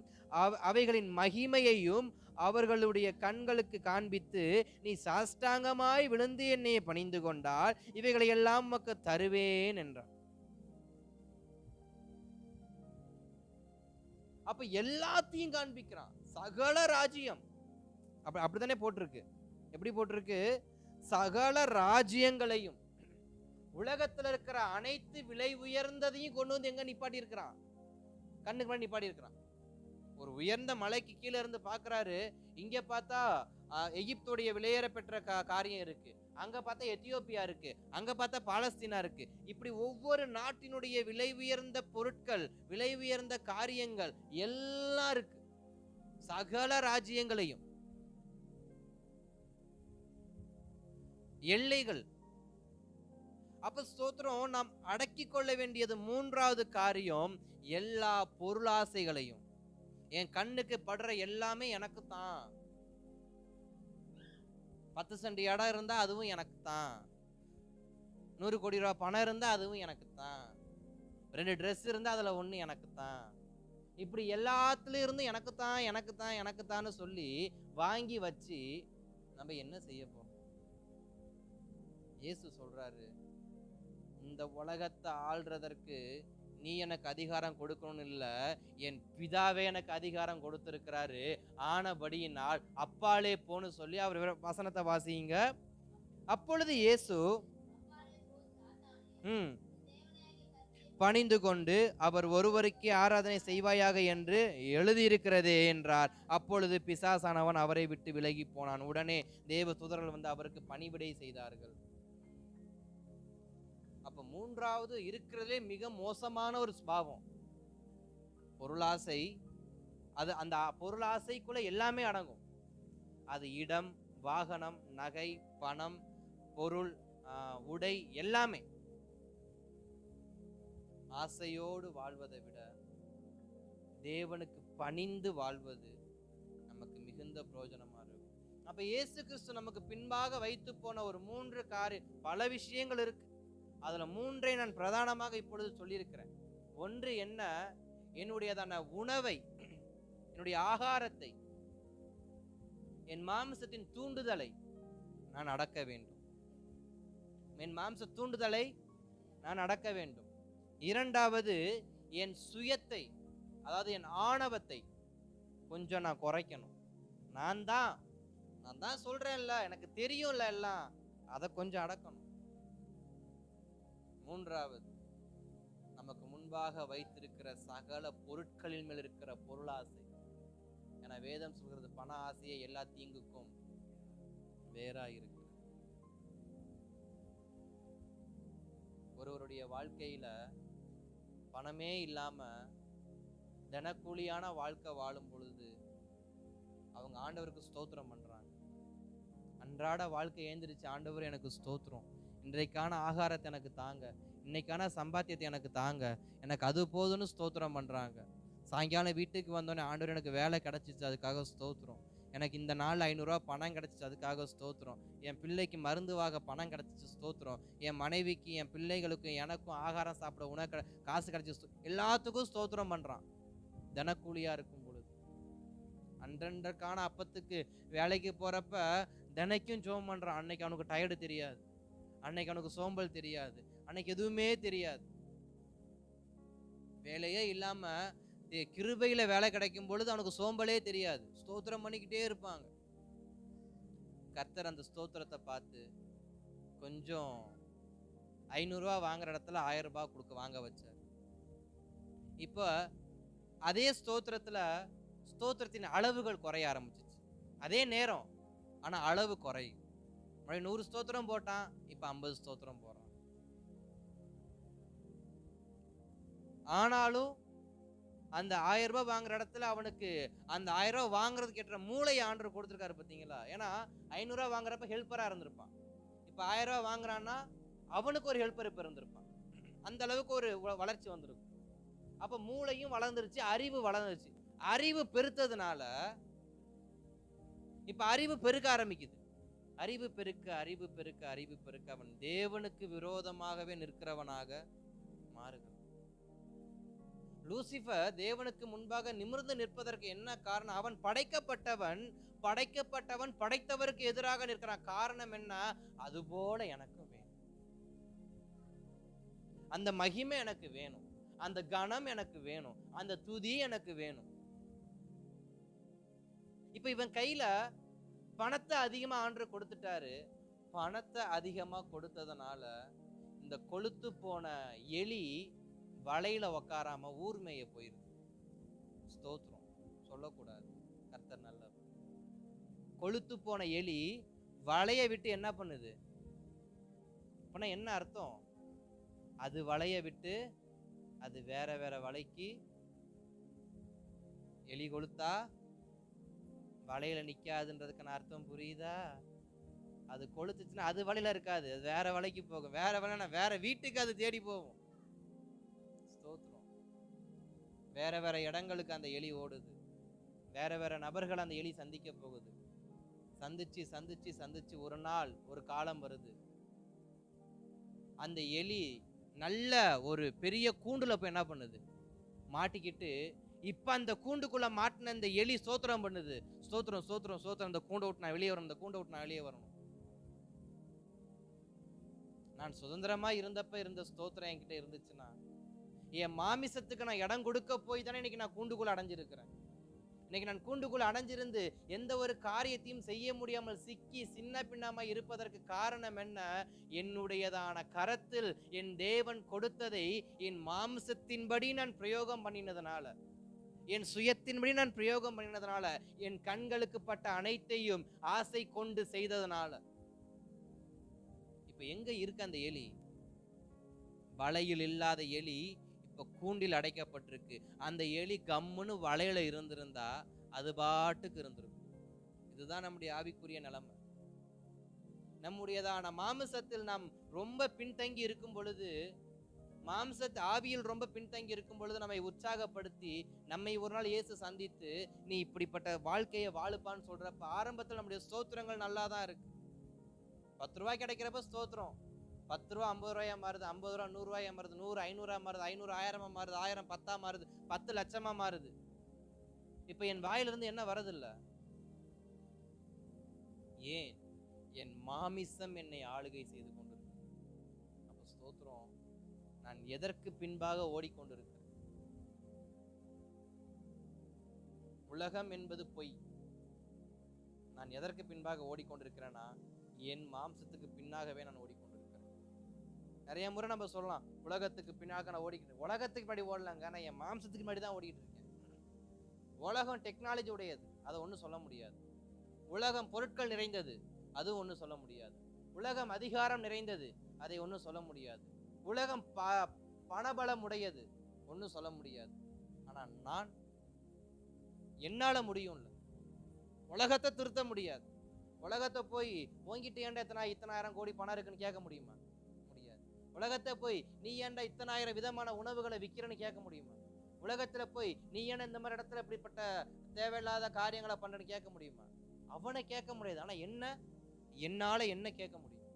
அவைகளின் மகிமையையும் அவர்களுடைய கண்களுக்கு காண்பித்து, நீ சாஷ்டாங்கமாய் விழுந்து என்னை பணிந்து கொண்டால் இவைகளை எல்லாம் உமக்கு தருவேன் என்றார். அப்ப எல்லாத்தையும் காண்பிக்கிறான். சகல ராஜ்யம் அப்படித்தானே போட்டிருக்கு. எப்படி போட்டிருக்கு? சகல ராஜ்யங்களையும், உலகத்துல இருக்கிற அனைத்து விலை உயர்ந்ததையும் கொண்டு வந்து எங்க நிப்பாட்டி இருக்கிறான்? கண்ணுக்கு முன்னாடி நிப்பாட்டி இருக்கிறான். ஒரு உயர்ந்த மலைக்கு கீழே இருந்து பாக்குறாரு. இங்க பார்த்தா எகிப்துடைய விலையேற பெற்ற காரியம் இருக்கு, அங்க பார்த்தா எத்தியோப்பியா இருக்கு, அங்க பார்த்தா பாலஸ்தீனா இருக்கு. இப்படி ஒவ்வொரு நாட்டினுடைய விலை உயர்ந்த பொருட்கள், விலை உயர்ந்த காரியங்கள் எல்லாம் இருக்கு. சகல ராஜ்யங்களையும், எல்லைகள். அப்ப ஸ்தோத்திரம், நாம் அடக்கி கொள்ள வேண்டியது 3வது காரியம், எல்லா பொருளாசைகளையும். என் கண்ணுக்கு படுற எல்லாமே எனக்கு தான். 10 சென்ட் இடம் இருந்தா அதுவும் எனக்கு தான், 100 கோடி ரூபாய் பணம் இருந்தா அதுவும் எனக்கு தான், 2 ட்ரெஸ் இருந்தா அதுல 1 எனக்கு தான். இப்படி எல்லாத்துலயும் இருந்து எனக்கு தான் எனக்கு தான் எனக்கு தான் சொல்லி வாங்கி வச்சு நம்ம என்ன செய்ய போறோம்? இயேசு சொல்றாரு, இந்த உலகத்தை ஆள்றதற்கு நீ எனக்கு அதிகாரம் கொடுக்கணும்னு இல்ல, என் பிதாவே எனக்கு அதிகாரம் கொடுத்திருக்கிறாரு. ஆனபடியினால் அப்பாலே போன்னு சொல்லி அவர் வசனத்தை வாசிங்க. அப்பொழுது இயேசு பணிந்து கொண்டு, அவர் ஒருவருக்கே ஆராதனை செய்வாயாக என்று எழுதியிருக்கிறதே என்றார். அப்பொழுது பிசாசானவன் அவரை விட்டு விலகி போனான். உடனே தேவ தூதர்கள் அவருக்கு பணிவிடை செய்தார்கள். அப்ப 3வது இருக்கிறதே மிக மோசமான ஒரு சுபாவம், பொருளாசை. அது அந்த பொருளாசைக்குள்ள எல்லாமே அடங்கும். அது இடம், வாகனம், நகை, பணம், பொருள், உடை, எல்லாமே. ஆசையோடு வாழ்வதை விட தேவனுக்கு பணிந்து வாழ்வது நமக்கு மிகுந்த பிரயோஜனமா இருக்கும். அப்ப இயேசு கிறிஸ்து நமக்கு பின்பாக வைத்து போன ஒரு 3 பல விஷயங்கள் இருக்கு. அதுல 3ஐ நான் பிரதானமாக இப்பொழுது சொல்லியிருக்கிறேன். ஒன்று என்ன? என்னுடையதான உணவை, என்னுடைய ஆகாரத்தை, என் மாம்சத்தின் தூண்டுதலை நான் அடக்க வேண்டும். என் மாம்ச தூண்டுதலை நான் அடக்க வேண்டும். 2வது, என் சுயத்தை, அதாவது என் ஆணவத்தை கொஞ்சம் நான் குறைக்கணும். நான் தான் சொல்றேன்ல, எனக்கு தெரியும்ல எல்லாம், அதை கொஞ்சம் அடக்கணும். 3வது, நமக்கு முன்பாக வைத்திருக்கிற சகல பொருட்களின் மேல் இருக்கிற பொருளாசை. என வேதம் சொல்கிறது, பண ஆசையை எல்லா தீங்குக்கும் வேறா இருக்கு. ஒருவருடைய வாழ்க்கையில பணமே இல்லாம தினக்கூலியான வாழ்க்கை வாழும் பொழுது அவங்க ஆண்டவருக்கு ஸ்தோத்திரம் பண்றாங்க. அன்றாட வாழ்க்கை ஏந்திரிச்சு, ஆண்டவர் எனக்கு ஸ்தோத்திரம், இன்றைக்கான ஆகாரத்தை எனக்கு தாங்க, இன்னைக்கான சம்பாத்தியத்தை எனக்கு தாங்க, எனக்கு அது போதும்னு ஸ்தோத்திரம் பண்றாங்க. சாயங்காலம் வீட்டுக்கு வந்தோடனே, ஆண்டவர் எனக்கு வேலை கிடைச்சிச்சு, அதுக்காக ஸ்தோத்திரம். எனக்கு இந்த நாள் 500 பணம் கிடைச்சிச்சு, அதுக்காக ஸ்தோத்திரம். என் பிள்ளைக்கு மருந்து வாங்க பணம் கிடைச்சிச்சு, ஸ்தோத்திரம். என் மனைவிக்கு, என் பிள்ளைகளுக்கும், எனக்கும் ஆகாரம் சாப்பிட உணவு காசு கிடைச்சி, எல்லாத்துக்கும் ஸ்தோத்திரம் பண்றான் தினக்கூலியா இருக்கும் பொழுது. அன்றன்றைக்கான அப்பத்துக்கு வேலைக்கு போறப்ப தினைக்கும் ஜெபம் பண்றான். அன்னைக்கு அவனுக்கு டயர்டு தெரியாது, அன்னைக்கு அவனுக்கு சோம்பல் தெரியாது, அன்னைக்கு எதுவுமே தெரியாது. வேலையே இல்லாம கிருபையில வேலை கிடைக்கும் பொழுது அவனுக்கு சோம்பலே தெரியாது. ஸ்தோத்திரம் பண்ணிக்கிட்டே இருப்பாங்க. கர்த்தர் அந்த ஸ்தோத்திரத்தை பார்த்து கொஞ்சம் 500 வாங்குற இடத்துல 1000 வாங்க வச்சார். இப்ப அதே ஸ்தோத்திரத்தின் அளவுகள் குறைய ஆரம்பிச்சிச்சு. அதே நேரம், ஆனா அளவு குறையும். 100 ஸ்தோத்திரம் போட்டான், இப்ப 50 ஸ்தோத்திரம் போறான். ஆனாலும் அந்த 1000 வாங்குற இடத்துல அவனுக்கு அந்த 1000 வாங்குறதுக்கு ஏற்ற மூளை ஆண்டவர் கொடுத்திருக்காரு பாத்தீங்களா? ஏன்னா 500 வாங்குறப்ப ஹெல்ப்பரா இருந்திருப்பான். இப்ப 1000 வாங்குறான்னா அவனுக்கு ஒரு ஹெல்ப்பர் இப்ப இருந்திருப்பான். அந்த அளவுக்கு ஒரு வளர்ச்சி வந்திருக்கும். அப்ப மூளையும் வளர்ந்துருச்சு, அறிவு வளர்ந்துருச்சு. அறிவு பெருத்ததுனால இப்ப அறிவு பெருக்க ஆரம்பிக்குது. அறிவு பெருக்க அவன் தேவனுக்கு விரோதமாகவே நிற்கிறவனாக மாறுகிறான். லூசிபர் தேவனுக்கு முன்பாக நிமிர்ந்து நிற்பதற்கு என்ன காரணம்? அவன் படைக்கப்பட்டவன் படைத்தவருக்கு எதிராக நிற்கிறான். காரணம் என்ன? அதுபோல எனக்கும் வேணும், அந்த மகிமை எனக்கு வேணும், அந்த கணம் எனக்கு வேணும், அந்த துதி எனக்கு வேணும். இப்ப இவன் கையில பணத்தை அதிகமா ஆண்டவர் கொடுத்துட்டாரு. பணத்தை அதிகமா கொடுத்ததுனால இந்த கொழுத்து போன எலி வலையில உக்காராம ஊர்மைய போயிருது. ஸ்தோத்திரம் சொல்லக்கூடாது, கர்த்தர் நல்லவர். கொழுத்து போன எலி வலைய விட்டு என்ன பண்ணுது? அப்பனா என்ன அர்த்தம்? அது வலைய விட்டு அது வேற வேற வலைக்கு, எலி கொளுத்தா வலையில நிக்காதுன்றதுக்கான அர்த்தம் புரியுதா? அது கொளுத்துச்சுன்னா அது வலையில இருக்காது, அது வேற வலைக்கு போகும். வேற வலைனா வேற வீட்டுக்கு அது தேடி போகும். ஸ்தோத்திரம். வேற வேற இடங்களுக்கு அந்த எலி ஓடுது. வேற வேற நபர்கள் அந்த எலி சந்திக்க போகுது. சந்திச்சு ஒரு நாள் ஒரு காலம் வருது. அந்த எலி நல்ல ஒரு பெரிய கூண்டுல போய் என்ன பண்ணுது? மாட்டிக்கிட்டு, இப்ப அந்த கூண்டுக்குள்ள மாட்டின இந்த எலி ஸ்தோத்திரம் பண்ணுது. ஸ்தோத்திரம் ஸ்தோத்திரம் ஸ்தோத்திரம், இந்த கூண்டை விட்டு நான் வெளியே வரணும், இந்த கூண்டை விட்டு நான் வெளியே வரணும். நான் சுதந்திரமா இருந்தப்ப இருந்த ஸ்தோத்திரம் என்கிட்ட இருந்துச்சுன்னா, என் மாமிசத்துக்கு நான் இடம் கொடுக்க போய் தானே இன்னைக்கு நான் கூண்டுக்குள்ள அடைஞ்சிருக்கிறேன். இன்னைக்கு நான் கூண்டுக்குள்ள அடைஞ்சிருந்து எந்த ஒரு காரியத்தையும் செய்ய முடியாமல் சிக்கி சின்ன பின்னமா இருப்பதற்கு காரணம் என்ன? என்னுடையதான கரத்தில் என் தேவன் கொடுத்ததை என் மாம்சத்தின்படி நான் பிரயோகம் பண்ணினதுனால, என் சுயத்தின்படி நான் பிரயோகம் பண்ணினதுனால, என் கண்களுக்கு பட்ட அனைத்தையும் ஆசை கொண்டு செய்ததுனால. இப்ப எங்க இருக்கு அந்த எலி? வலையில் இல்லாத எலி இப்ப கூண்டில் அடைக்கப்பட்டிருக்கு. அந்த எலி கம்முன்னு வலையில இருந்திருந்தா அது பாட்டுக்கு இருந்திருக்கும். இதுதான் நம்முடைய ஆவிக்குரிய நிலைமை. நம்முடையதான மாமிசத்தில் நாம் ரொம்ப பின்தங்கி இருக்கும் பொழுது, ஆவியில் ரொம்ப பின்தங்கி இருக்கும் பொழுது நம்மை உற்சாகப்படுத்தி, நம்மை ஒரு நாள் இயேசு சந்தித்து நீ இப்படிப்பட்ட வாழ்க்கையை வாழுப்பான்னு சொல்றப்ப ஆரம்பத்தில் நம்முடைய ஸ்தோத்திரங்கள் நல்லா தான் இருக்கு. 10 ரூபாய் கிடைக்கிறப்ப ஸ்தோத்திரம், 10 ரூபா 50 ரூபாயா மாறுது, 50 ரூபா 100 ரூபாயா மாறுது, 100 500 மாறுது, 500 1000 மாறுது, 1000 10 மாறுது, 10 லட்சமா மாறுது. இப்ப என் வாயிலிருந்து என்ன வரதில்ல? ஏன்? என் மாமிசம் என்னை ஆளுகை செய்து கொண்டிருக்கு. அப்ப ஸ்தோத்திரம், நான் எதற்கு பின்பாக ஓடிக்கொண்டிருக்கிறேன்? உலகம் என்பது பொய். நான் எதற்கு பின்பாக ஓடிக்கொண்டிருக்கிறேன்னா, என் மாம்சத்துக்கு பின்னாகவே நான் ஓடிக்கொண்டிருக்கிறேன். நிறைய முறை நம்ம சொல்லலாம், உலகத்துக்கு பின்னாக நான் ஓடிக்கிட்டு, உலகத்துக்கு முன்னாடி ஓடலங்க, நான் என் மாம்சத்துக்கு முன்னாடி தான் ஓடிக்கிட்டு இருக்கேன். உலகம் டெக்னாலஜி உடையது, அதை ஒன்றும் சொல்ல முடியாது. உலகம் பொருட்கள் நிறைந்தது, அது ஒன்றும் சொல்ல முடியாது. உலகம் அதிகாரம் நிறைந்தது, அதை ஒன்றும் சொல்ல முடியாது. உலகம் பணபலம் உடையது, ஒன்றும் சொல்ல முடியாது. ஆனா நான், என்னால முடியும்ல. உலகத்தை திருத்த முடியாது. உலகத்தை போய் உன்கிட்ட ஏன்டா இத்தனாயிரம் கோடி பணம் இருக்குன்னு கேட்க முடியுமா? முடியாது. உலகத்தை போய் நீ ஏன்டா இத்தனாயிரம் விதமான உணவுகளை விற்கிறன்னு கேட்க முடியுமா? உலகத்துல போய் நீ ஏன் இந்த மாதிரி இடத்துல இப்படிப்பட்ட தேவையில்லாத காரியங்களை பண்றன்னு கேட்க முடியுமா? அவனை கேட்க முடியாது, ஆனா என்னால என்ன கேட்க முடியும்?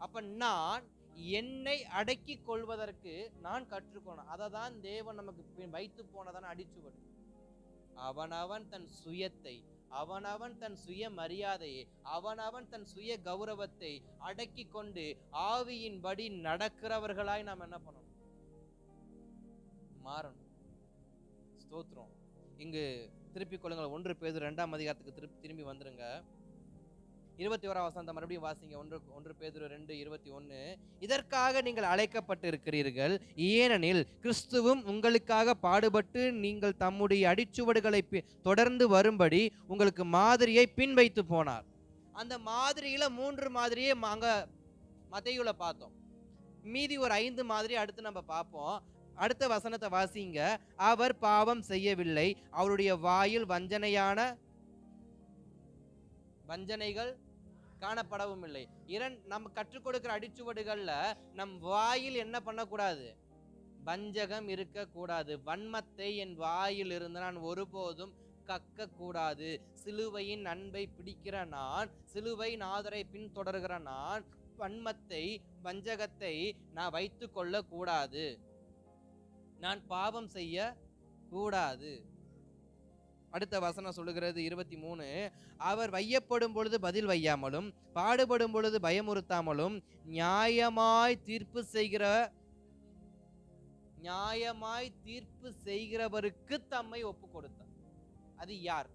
அப்ப நான் என்னை அடக்கி கொள்வதற்கு நான் கற்றுக்கொள்ளணும். அதை தான் தேவன் நமக்கு வைத்து போனதான அடிச்சுவடு. அவனவன் தன் சுயத்தை, அவனவன் தன் சுய மரியாதையை, அவனவன் தன் சுய கௌரவத்தை அடக்கி கொண்டு ஆவியின்படி நடக்கிறவர்களாய் நாம் என்ன பண்ணணும்? மாறணும். ஸ்தோத்திரம். இங்கு திருப்பிக் கொள்ளுங்கள். 1 பேதுரு 2ஆம் அதிகாரத்துக்கு திரும்பி வந்துருங்க. 21ஆம் வசனத்தை மறுபடியும் வாசிங்க. 1 பேதுரு 2:21. இதற்காக நீங்கள் அழைக்கப்பட்டு இருக்கிறீர்கள், ஏனெனில் கிறிஸ்துவும் உங்களுக்காக பாடுபட்டு நீங்கள் தம்முடைய அடிச்சுவடுகளை தொடர்ந்து வரும்படி உங்களுக்கு மாதிரியை பின்வைத்து போனார். அந்த மாதிரியில 3 மாதிரியே அங்க மத்தேயுல பார்த்தோம். மீதி ஒரு 5 மாதிரி அடுத்து நம்ம பார்ப்போம். அடுத்த வசனத்தை வாசிங்க. அவர் பாவம் செய்யவில்லை, அவருடைய வாயில் வஞ்சனைகள் காணப்படவும் இல்லை. நம்ம கற்றுக் கொடுக்கிற அடிச்சுவடுகள்ல நம் வாயில் என்ன பண்ணக்கூடாது? வஞ்சகம் இருக்க கூடாது. வன்மத்தை என் வாயில் இருந்து நான் ஒருபோதும் கக்க கூடாது. சிலுவையின் அன்பை பிடிக்கிற நான், சிலுவை நாதரை பின்தொடர்கிற நான், வன்மத்தை வஞ்சகத்தை நான் வைத்து கொள்ள கூடாது. நான் பாவம் செய்ய கூடாது. அடுத்த வசனம் சொல்லுகிறது 23. அவர் வையப்படும் பொழுது பதில் வையாமலும், பாடுபடும் பொழுது பயமுறுத்தாமலும், நியாயமாய் தீர்ப்பு செய்கிறவருக்கு தம்மை ஒப்பு கொடுத்தார். அது யார்?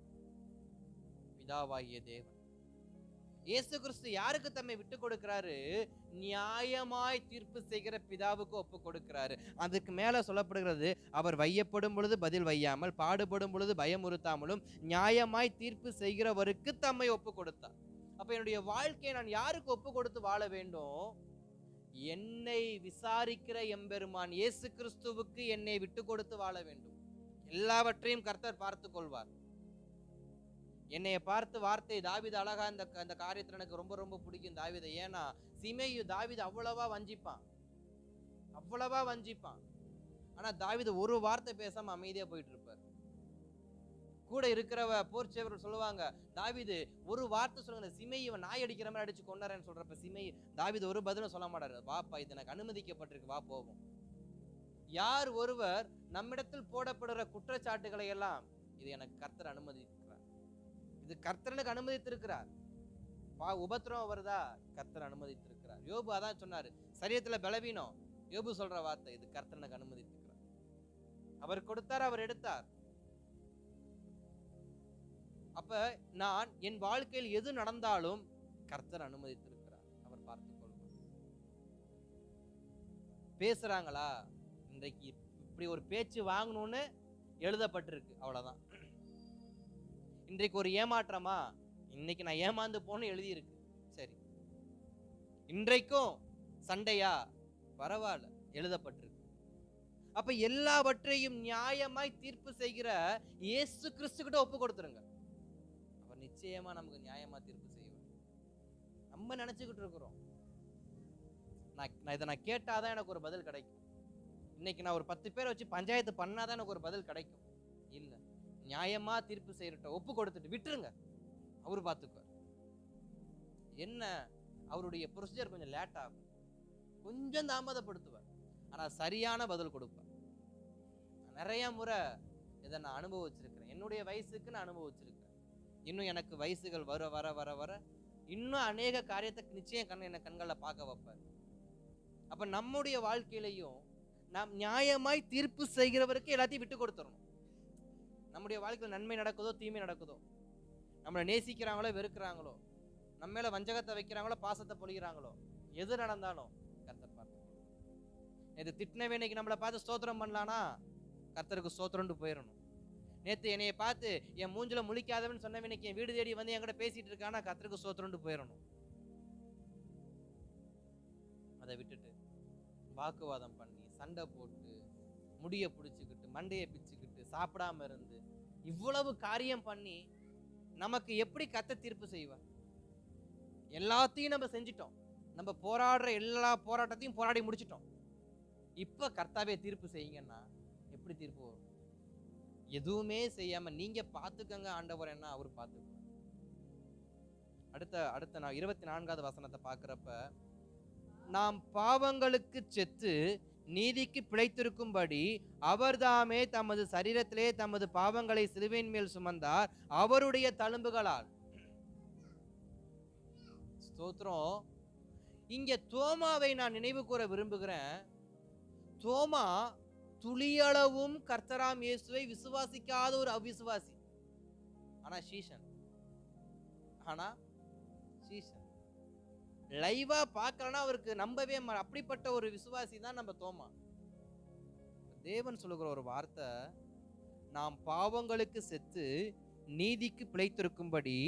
பிதாவாகிய தேவன். இயேசு கிறிஸ்து யாருக்கு தம்மை விட்டு கொடுக்கிறாரு? நியாயமாய் தீர்ப்பு செய்கிற பிதாவுக்கு ஒப்பு கொடுக்கிறாரு. அதுக்கு மேல சொல்லப்படுகிறது, அவர் வையப்படும் பொழுது பதில் வையாமல், பாடுபடும் பொழுது பயமுறுத்தாமலும், நியாயமாய் தீர்ப்பு செய்கிறவருக்கு தம்மை ஒப்பு கொடுத்தார். அப்ப என்னுடைய வாழ்க்கையை நான் யாருக்கு ஒப்பு கொடுத்து வாழ வேண்டும்? என்னை விசாரிக்கிற எம்பெருமான் இயேசு கிறிஸ்துவுக்கு என்னை விட்டு கொடுத்து வாழ வேண்டும். எல்லாவற்றையும் கர்த்தர் பார்த்து கொள்வார். என்னைய பார்த்து வார்த்தை தாவீது அழகா இந்த காரியத்துல எனக்கு ரொம்ப ரொம்ப பிடிக்கும் தாவீதை. ஏன்னா சிமேயு தாவீது அவ்வளவா வஞ்சிப்பான். ஆனா தாவீது ஒரு வார்த்தை பேசாம அமைதியா போயிட்டு இருப்பார். கூட இருக்கிறவ போர்ச்சேவர் சொல்லுவாங்க, தாவீது ஒரு வார்த்தை சொல்லுங்க, சிமேயு நாய் அடிக்கிற மாதிரி அடிச்சு கொண்டாரன்னு சொல்றப்ப சிமேயு தாவீது ஒரு பதிலும் சொல்ல மாட்டாரு. வாப்பா, இது எனக்கு அனுமதிக்கப்பட்டிருக்கு, வா போவோம். யார் ஒருவர் நம்மிடத்தில் போடப்படுற குற்றச்சாட்டுகளை எல்லாம், இது எனக்கு கர்த்தர் அனுமதிக்கிறார், இது கர்த்தருக்கு அனுமதித்திருக்கிறார். உபத்திரம் வருதா, கர்த்தர் அனுமதித்திருக்கிறார். யோபு அதான் சொன்னாரு, சரீரத்துல பலவீனம். யோபு சொல்ற வார்த்தை, இது கர்த்தருக்கு அனுமதித்திருக்கிறார். அவர் கொடுத்தார், அவர் எடுத்தார். அப்ப நான் என் வாழ்க்கையில் எது நடந்தாலும் கர்த்தர் அனுமதித்திருக்கிறார், அவர் பார்த்துக் கொள்வார். பேசுறாங்களா, இன்றைக்கு இப்படி ஒரு பேச்சு வாங்கணும்னு எழுதப்பட்டிருக்கு, அவ்வளவுதான். இன்றைக்கு ஒரு ஏமாற்றமா, இன்னைக்கு நான் ஏமாந்து போன்னு எழுதி இருக்கு, சரி. இன்றைக்கும் சண்டையா, பரவாயில்ல, எழுதப்பட்டிருக்கு. அப்ப எல்லாவற்றையும் நியாயமாய் தீர்ப்பு செய்கிற இயேசு கிறிஸ்து கிட்ட ஒப்பு கொடுத்துருங்க. அவர் நிச்சயமா நமக்கு நியாயமா தீர்ப்பு செய்வார். நம்ம நினைச்சுக்கிட்டு இருக்கிறோம், இதை நான் கேட்டாதான் எனக்கு ஒரு பதில் கிடைக்கும். இன்னைக்கு நான் ஒரு 10 பேரை வச்சு பஞ்சாயத்து பண்ணாதான் எனக்கு ஒரு பதில் கிடைக்கும். இல்ல, நியாயமா தீர்ப்பு செய்யறட்ட ஒப்பு கொடுத்துட்டு விட்டுருங்க, அவரு பார்த்துக்குவார். என்ன, அவருடைய ப்ரொசீஜர் கொஞ்சம் லேட் ஆகும், கொஞ்சம் தாமதப்படுத்துவார், ஆனா சரியான பதில் கொடுப்பார். நிறைய முறை இதை நான் அனுபவிச்சிருக்கிறேன். என்னுடைய வயசுக்கு நான் அனுபவிச்சிருக்கிறேன். இன்னும் எனக்கு வயசுகள் வர வர வர வர இன்னும் அநேக காரியத்தை நிச்சயம் என்ன கண்களில் பார்க்க வைப்பார். அப்ப நம்முடைய வாழ்க்கையிலையும் நாம் நியாயமாய் தீர்ப்பு செய்கிறவருக்கு எல்லாத்தையும் விட்டு கொடுத்துடணும். நம்முடைய வாழ்க்கையில் நன்மை நடக்குதோ தீமை நடக்குதோ, நம்மளை நேசிக்கிறாங்களோ வெறுக்கிறாங்களோ, நம்ம மேல வஞ்சகத்தை வைக்கிறாங்களோ பாசத்தை பொழிகிறாங்களோ, எது நடந்தாலும் கர்த்தர் பார்த்து. இது திட்டினவே இன்னைக்கு நம்மளை பார்த்து ஸ்தோத்திரம் பண்ணலானா, கர்த்தருக்கு ஸ்தோத்திரம்னு போயிடணும். நேத்து என்னைய பார்த்து என் மூஞ்சில முழிக்காதவன்னு சொன்னவன் இன்னைக்கு என் வீடு தேடி வந்து என்கிட்ட பேசிட்டு இருக்கானா, கர்த்தருக்கு ஸ்தோத்திரம்னு போயிடணும். அதை விட்டுட்டு வாக்குவாதம் பண்ணி சண்டை போட்டு முடிய பிடிச்சுக்கிட்டு மண்டையை பிச்சுக்கிட்டு சாப்பிடாம இருந்து இவ்வளவு காரியம் பண்ணி நமக்கு எப்படி கர்த்தர் தீர்ப்பு செய்வார்? எல்லாத்தையும் நம்ம செஞ்சிட்டோம், நம்ம போராடுற எல்லா போராட்டத்தையும் போராடி முடிச்சிட்டோம். இப்ப கர்த்தாவே தீர்ப்பு செய்யுங்கன்னா எப்படி தீர்ப்பு வரும்? எதுவுமே செய்யாம நீங்க பாத்துக்கங்க ஆண்டவர், என்ன அவர் பார்த்துக்குவார். அடுத்த நான் 24வது வசனத்தை பார்க்கிறப்ப, நாம் பாவங்களுக்கு செத்து நீதிக்கு பிழைத்திருக்கும்படி அவர்தாமே தமது சரீரத்திலே தமது பாவங்களை சிலுவையின் மேல் சுமந்தார் அவருடைய தழும்புகளால். ஸ்தோத்திரம். இங்க தோமாவை நான் நினைவு கூற விரும்புகிறேன். தோமா துளியளவும் கர்த்தராம் இயேசுவை விசுவாசிக்காத ஒரு அவிசுவாசி. ஆனா சீஷன் லைவா பார்க்கலன்னா அவருக்கு நம்பவே அப்படிப்பட்ட ஒரு விசுவாசி தான் நம்ம தோமா. தேவன் சொல்லுகிற ஒரு வார்த்தை, நாம் பாவங்களுக்கு செத்து நீதிக்கு பிழைத்திருக்கும்படி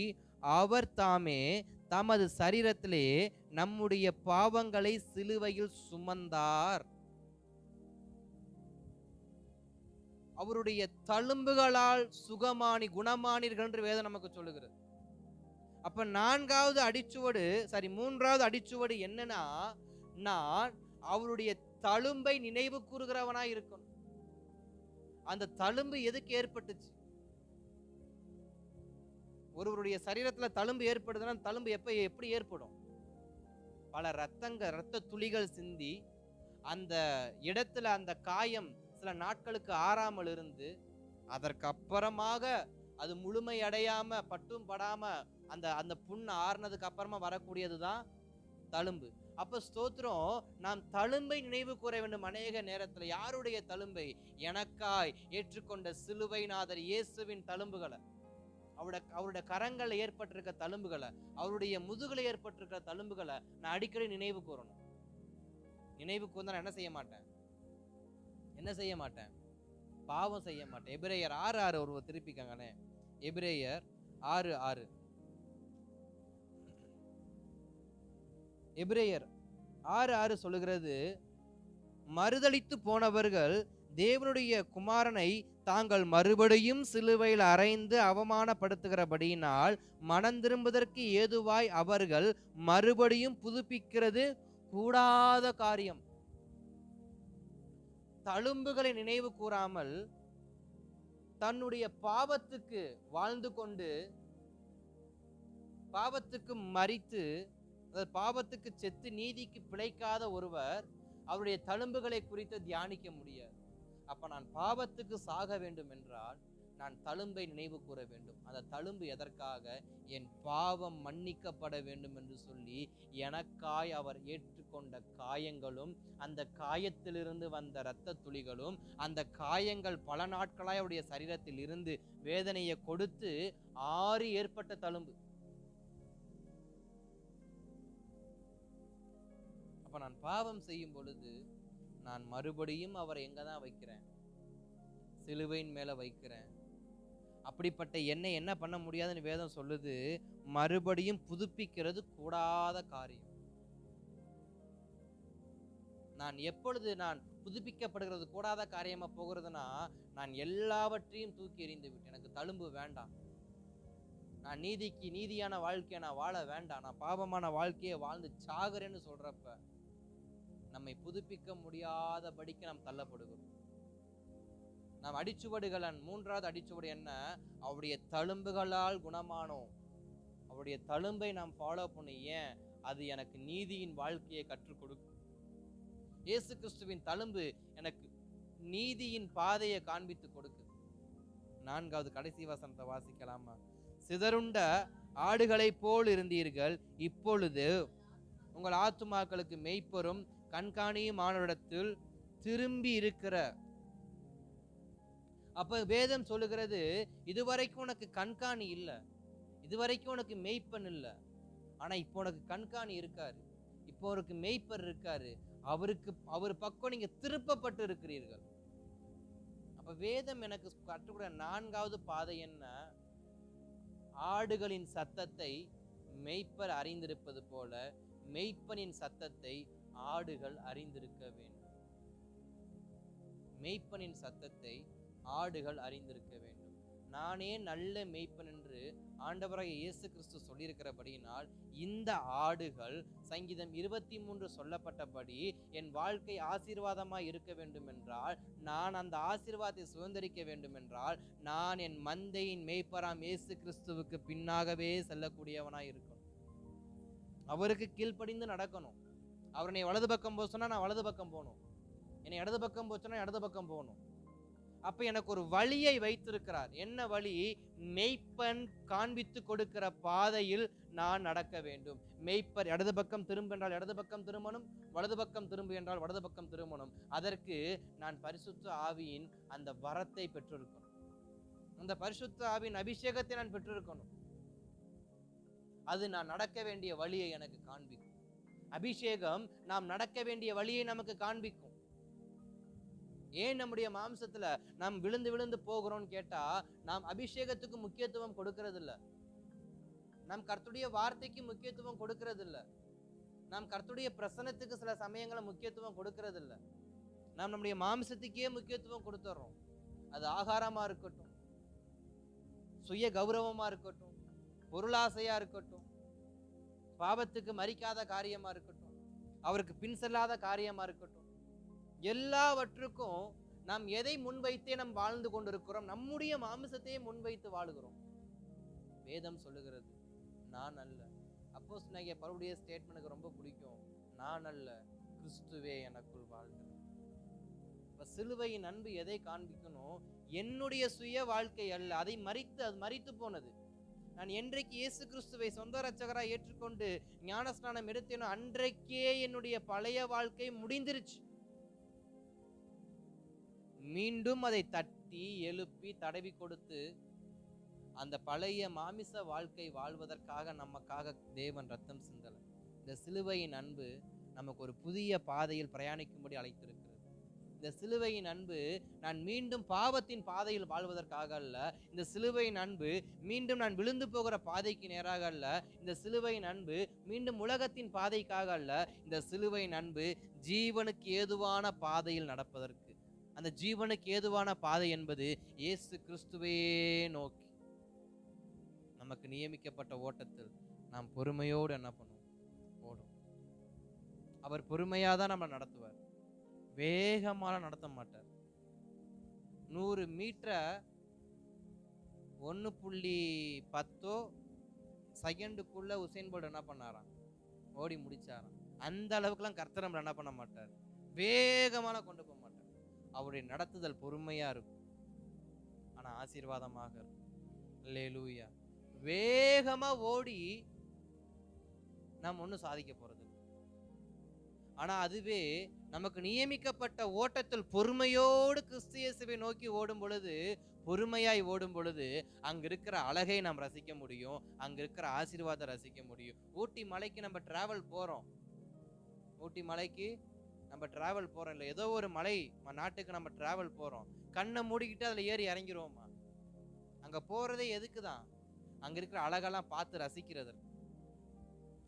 அவர் தாமே தமது சரீரத்திலே நம்முடைய பாவங்களை சிலுவையில் சுமந்தார். அவருடைய தழும்புகளால் குணமானீர்கள் என்று வேதம் நமக்கு சொல்லுகிறது. அப்ப மூன்றாவது அடிச்சுவடு என்னன்னா, நான் அவருடைய தழும்பை நினைவு கூறுகிறவனா இருக்கணும். அந்த தழும்பு எதுக்கு ஏற்பட்டுச்சு? ஒருவருடைய சரீரத்துல தழும்பு ஏற்படுதுன்னா தழும்பு எப்படி ஏற்படும்? பல ரத்த துளிகள் சிந்தி அந்த இடத்துல அந்த காயம் சில நாட்களுக்கு ஆறாமல் இருந்து அதற்கு அப்புறமாக அது முழுமை அடையாம பட்டும் படாம அந்த அந்த புண்ணு ஆறுனதுக்கு அப்புறமா வரக்கூடியதுதான் தழும்பு. அப்ப ஸ்தோத்திரம், நாம் தழும்பை நினைவு கூற வேண்டும். அநேக நேரத்துல யாருடைய தழும்பை? எனக்காய் ஏற்றுக்கொண்ட சிலுவைநாதர் இயேசுவின் தழும்புகளை, அவருடைய கரங்கள்ல ஏற்பட்டிருக்க தழும்புகளை, அவருடைய முதுகுல ஏற்பட்டிருக்கிற தழும்புகளை நான் அடிக்கடி நினைவு கூறணும். நினைவு கூர்ந்தா நான் என்ன செய்ய மாட்டேன்? பாவம் செய்ய மாட்டேன். எபிரேயர் 6:6 ஒருவர் திருப்பிக்கங்கனே. எபிரேயர் 6:6. எபிரேயர் 6:6 சொல்லுகிறது, மறுதலித்து போனவர்கள் தேவனுடைய குமாரனை தாங்கள் மறுபடியும் சிலுவையில் அறைந்து அவமானப்படுத்துகிறபடியினால் மனம் திரும்புவதற்கு ஏதுவாய் அவர்கள் மறுபடியும் புதுப்பிக்கிறது கூடாத காரியம். தழும்புகளை நினைவு கூறாமல் தன்னுடைய பாவத்துக்கு வாழ்ந்து கொண்டு பாவத்துக்கு மரித்து பாவத்துக்கு செத்து நீதிக்கு பிழைக்காத ஒருவர் அவருடைய தழும்புகளை குறித்து தியானிக்க முடியாது. அப்ப நான் பாவத்துக்கு சாக வேண்டும் என்றால் நான் தழும்பை நினைவு கூற வேண்டும். அந்த தழும்பு எதற்காக? என் பாவம் மன்னிக்கப்பட வேண்டும் என்று சொல்லி எனக்காய் அவர் ஏற்றுக்கொண்ட காயங்களும் அந்த காயத்திலிருந்து வந்த இரத்த துளிகளும் அந்த காயங்கள் பல நாட்களாய் அவருடைய சரீரத்தில் இருந்து வேதனையை கொடுத்து ஆறி ஏற்பட்ட தழும்பு. அப்ப நான் பாவம் செய்யும் பொழுது நான் மறுபடியும் அவரை எங்கதான் வைக்கிறேன்? சிலுவையின் மேல வைக்கிறேன். அப்படிப்பட்ட என்னை என்ன பண்ண முடியாதுன்னு வேதம் சொல்லுது, மறுபடியும் புதுப்பிக்கிறது கூடாத காரியம். நான் எப்பொழுது நான் புதுப்பிக்கப்படுகிறது கூடாத காரியமா போகிறதுனா, நான் எல்லாவற்றையும் தூக்கி எறிந்து விட்டு எனக்கு தழும்பு வேண்டாம், நான் நீதியான வாழ்க்கையை நான் வாழ வேண்டாம், நான் பாவமான வாழ்க்கையை வாழ்ந்து சாகுறேன்னு சொல்றப்ப நம்மை புதுப்பிக்க முடியாதபடிக்கு நாம் தள்ளப்படுகிறோம். நாம் அடிச்சுவடுகள், மூன்றாவது அடிச்சுவடு என்ன? அவருடைய தழும்புகளால் குணமானோம். அவருடைய தழும்பை நாம் ஃபாலோ பண்ண. ஏன்? அது எனக்கு நீதியின் வாழ்க்கையை கற்றுக் கொடுக்கும். இயேசு கிறிஸ்துவின் தழும்பு எனக்கு நீதியின் பாதையை காண்பித்து கொடுக்குது. 4வது கடைசி வசனத்தை வாசிக்கலாமா? சிதறுண்ட ஆடுகளை போல் இருந்தீர்கள், இப்பொழுது உங்கள் ஆத்துமாக்களுக்கு மெய்ப்பெரும் கண்காணியும் ஆனவரிடத்தில் திரும்பி இருக்கிற. அப்ப வேதம் சொல்லுகிறது, இதுவரைக்கும் உனக்கு கண்காணி இல்லை, இதுவரைக்கும் உனக்கு மெய்ப்பன் இல்லை, ஆனா இப்போ உனக்கு கண்காணி இருக்காரு, இப்போ உனக்கு மெய்ப்பர் இருக்காரு, அவர் பக்கம் நீங்க திருப்பப்பட்டு இருக்கிறீர்கள். அப்ப வேதம் எனக்கு கற்றுக்கூட 4வது பாதை என்ன? ஆடுகளின் சத்தத்தை மெய்ப்பர் அறிந்திருப்பது போல மெய்ப்பனின் சத்தத்தை ஆடுகள் அறிந்திருக்க வேண்டும். மெய்ப்பனின் சத்தத்தை ஆடுகள் அறிந்திருக்க வேண்டும். நானே நல்ல மெய்ப்பன் என்று ஆண்டவராகிய இயேசு கிறிஸ்து சொல்லியிருக்கிறபடியினால் இந்த ஆடுகள் சங்கீதம் 23 சொல்லப்பட்டபடி என் வாழ்க்கை ஆசீர்வாதமாய் இருக்க வேண்டும் என்றால், நான் அந்த ஆசீர்வாதத்தை சுதந்திரிக்க வேண்டும் என்றால், நான் என் மந்தையின் மெய்ப்பராம் இயேசு கிறிஸ்துவுக்கு பின்னாகவே செல்லக்கூடியவனாய் இருக்கணும். அவருக்கு கீழ்ப்படிந்து நடக்கணும். அவர் என்னை வலது பக்கம் போக சொன்னா நான் வலது பக்கம் போகணும், என்னை இடது பக்கம் போச்சுன்னா இடது பக்கம் போகணும். அப்ப எனக்கு ஒரு வழியை வைத்திருக்கிறார். என்ன வழி? மெய்ப்பன் காண்பித்து கொடுக்கிற பாதையில் நான் நடக்க வேண்டும். மெய்ப்பர் இடது பக்கம் திரும்ப என்றால் இடது பக்கம் திரும்பணும், வலது பக்கம் திரும்ப என்றால் வலது பக்கம் திரும்பணும். அதற்கு நான் பரிசுத்த ஆவியின் அந்த வரத்தை பெற்றிருக்கணும், அந்த பரிசுத்த ஆவியின் அபிஷேகத்தை நான் பெற்றிருக்கணும். அது நான் நடக்க வேண்டிய வழியை எனக்கு காண்பிக்கும். அபிஷேகம் நாம் நடக்க வேண்டிய வழியை நமக்கு காண்பிக்கும். ஏன் நம்முடைய மாம்சத்துல நாம் விழுந்து விழுந்து போகிறோம்னு கேட்டா, நாம் அபிஷேகத்துக்கு முக்கியத்துவம் கொடுக்கிறது இல்ல, நாம் கர்த்தருடைய வார்த்தைக்கு முக்கியத்துவம் கொடுக்கிறது இல்ல, நாம் கர்த்தருடைய பிரசன்னத்துக்கு சில சமயங்களை முக்கியத்துவம் கொடுக்கிறது இல்ல, நாம் நம்முடைய மாம்சத்துக்கே முக்கியத்துவம் கொடுத்துறோம். அது ஆகாரமா இருக்கட்டும், சுய கௌரவமா இருக்கட்டும், பொருளாசையா இருக்கட்டும், பாவத்துக்கு மறிக்காத காரியமா இருக்கட்டும், அவருக்கு பின் செல்லாத காரியமா இருக்கட்டும், எல்லாவற்றுக்கும் நாம் எதை முன்வைத்தே நாம் வாழ்ந்து கொண்டிருக்கிறோம்? நம்முடைய மாமிசத்தையே முன்வைத்து வாழுகிறோம். வேதம் சொல்லுகிறது, நான் அல்ல. அப்போஸ்தலனாகிய பவுலுடைய ஸ்டேட்மென்ட்க்கு ரொம்ப பிடிக்கும். நான் அல்ல, கிறிஸ்துவே எனக்குள் வாழ்கிறார். இப்ப சிலுவையின் அன்பு எதை காண்பிக்கணும்? என்னுடைய சுய வாழ்க்கை அல்ல, அதை அது மரித்து போனது. நான் என்றைக்கு இயேசு கிறிஸ்துவை சொந்த இரட்சகராய் ஏற்றுக்கொண்டு ஞானஸ்நானம் எடுத்தேனோ அன்றைக்கே என்னுடைய பழைய வாழ்க்கை முடிந்திருச்சு. மீண்டும் அதை தட்டி எழுப்பி தடவி கொடுத்து அந்த பழைய மாமிச வாழ்க்கை வாழ்வதற்காக நமக்காக தேவன் ரத்தம் சிந்தல. இந்த சிலுவையின் அன்பு நமக்கு ஒரு புதிய பாதையில் பிரயாணிக்கும்படி அழைத்திருக்கிறது. இந்த சிலுவையின் அன்பு நான் மீண்டும் பாவத்தின் பாதையில் வாழ்வதற்காக அல்ல. இந்த சிலுவையின் அன்பு மீண்டும் நான் விழுந்து போகிற பாதைக்கு நேராக அல்ல. இந்த சிலுவையின் அன்பு மீண்டும் உலகத்தின் பாதைக்காக அல்ல. இந்த சிலுவையின் அன்பு ஜீவனுக்கு ஏதுவான பாதையில் நடப்பதற்கு. அந்த ஜீவனுக்கு ஏதுவான பாதை என்பது இயேசு கிறிஸ்துவே நோக்கி நமக்கு நியமிக்கப்பட்ட ஓட்டத்தில் நாம் பொறுமையோடு என்ன பண்ணுவோம்? ஓடும். அவர் பொறுமையாதான் நம்ம நடத்துவார், வேகமாக நடத்த மாட்டார். 100 மீட்டரை 1.10 செகண்டுக்குள்ள உசேன் போல்ட் என்ன பண்ணாராம்? ஓடி முடிச்சாராம். அந்த அளவுக்குலாம் கர்த்தர் நம்மளை என்ன பண்ண மாட்டார், வேகமான கொண்டு போக மாட்டார். அவருடைய நடத்துதல் பொறுமையா இருக்கும், ஆனா ஆசீர்வாதமாக இருக்கும். அல்லேலூயா. வேகமா ஓடி நாம் ஒன்னும் சாதிக்க போறது, ஆனா அதுவே நமக்கு நியமிக்கப்பட்ட ஓட்டத்தில் பொறுமையோடு கிறிஸ்து இயேசுவை நோக்கி ஓடும் பொழுது, பொறுமையாய் ஓடும் பொழுது அங்க இருக்கிற அழகை நாம் ரசிக்க முடியும், அங்க இருக்கிற ஆசீர்வாதம் ரசிக்க முடியும். ஊட்டி மலைக்கு நம்ம டிராவல் போறோம், ஊட்டி மலைக்கு நம்ம டிராவல் போறோம் இல்லை, ஏதோ ஒரு மலை நாட்டுக்கு நம்ம டிராவல் போறோம், கண்ணை மூடிக்கிட்டு அதுல ஏறி இறங்கிடுவோமா? அங்க போறதே எதுக்கு தான்? அங்க இருக்கிற அழகெல்லாம் பார்த்து ரசிக்கிறதுக்கு,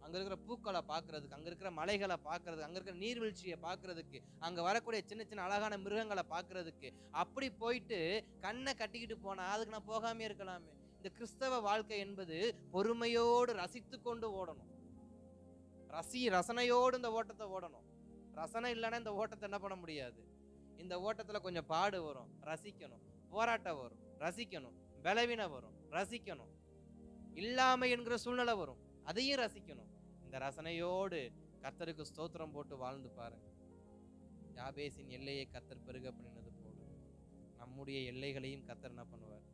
அங்க இருக்கிற பூக்களை பார்க்கறதுக்கு, அங்க இருக்கிற மலைகளை பார்க்கறதுக்கு, அங்க இருக்கிற நீர்வீழ்ச்சியை பார்க்கறதுக்கு, அங்க வரக்கூடிய சின்ன சின்ன அழகான மிருகங்களை பார்க்கறதுக்கு. அப்படி போயிட்டு கண்ணை கட்டிக்கிட்டு போனா அதுக்கு நான் போகாமே இருக்கலாமே. இந்த கிறிஸ்தவ வாழ்க்கை என்பது பொறுமையோடு ரசித்து கொண்டு ஓடணும், ரசனையோடு இந்த ஓட்டத்தை ஓடணும். ரசனை இல்லைன்னா இந்த ஓட்டத்தை என்ன பண்ண முடியாது. இந்த ஓட்டத்துல கொஞ்சம் பாடு வரும், ரசிக்கணும். போராட்டம் வரும், ரசிக்கணும். பலவீனம் வரும், ரசிக்கணும். இல்லாமை என்கிற சூழ்நிலை வரும், அதையும் ரசிக்கணும். இந்த ரசனையோடு கர்த்தருக்கு ஸ்தோத்திரம் போட்டு வாழ்ந்து பாருங்க. யாபேசின் எல்லையை கர்த்தர் பெருக பண்ணினது போல நம்முடைய எல்லைகளையும் கர்த்தர் என்ன பண்ணுவார்?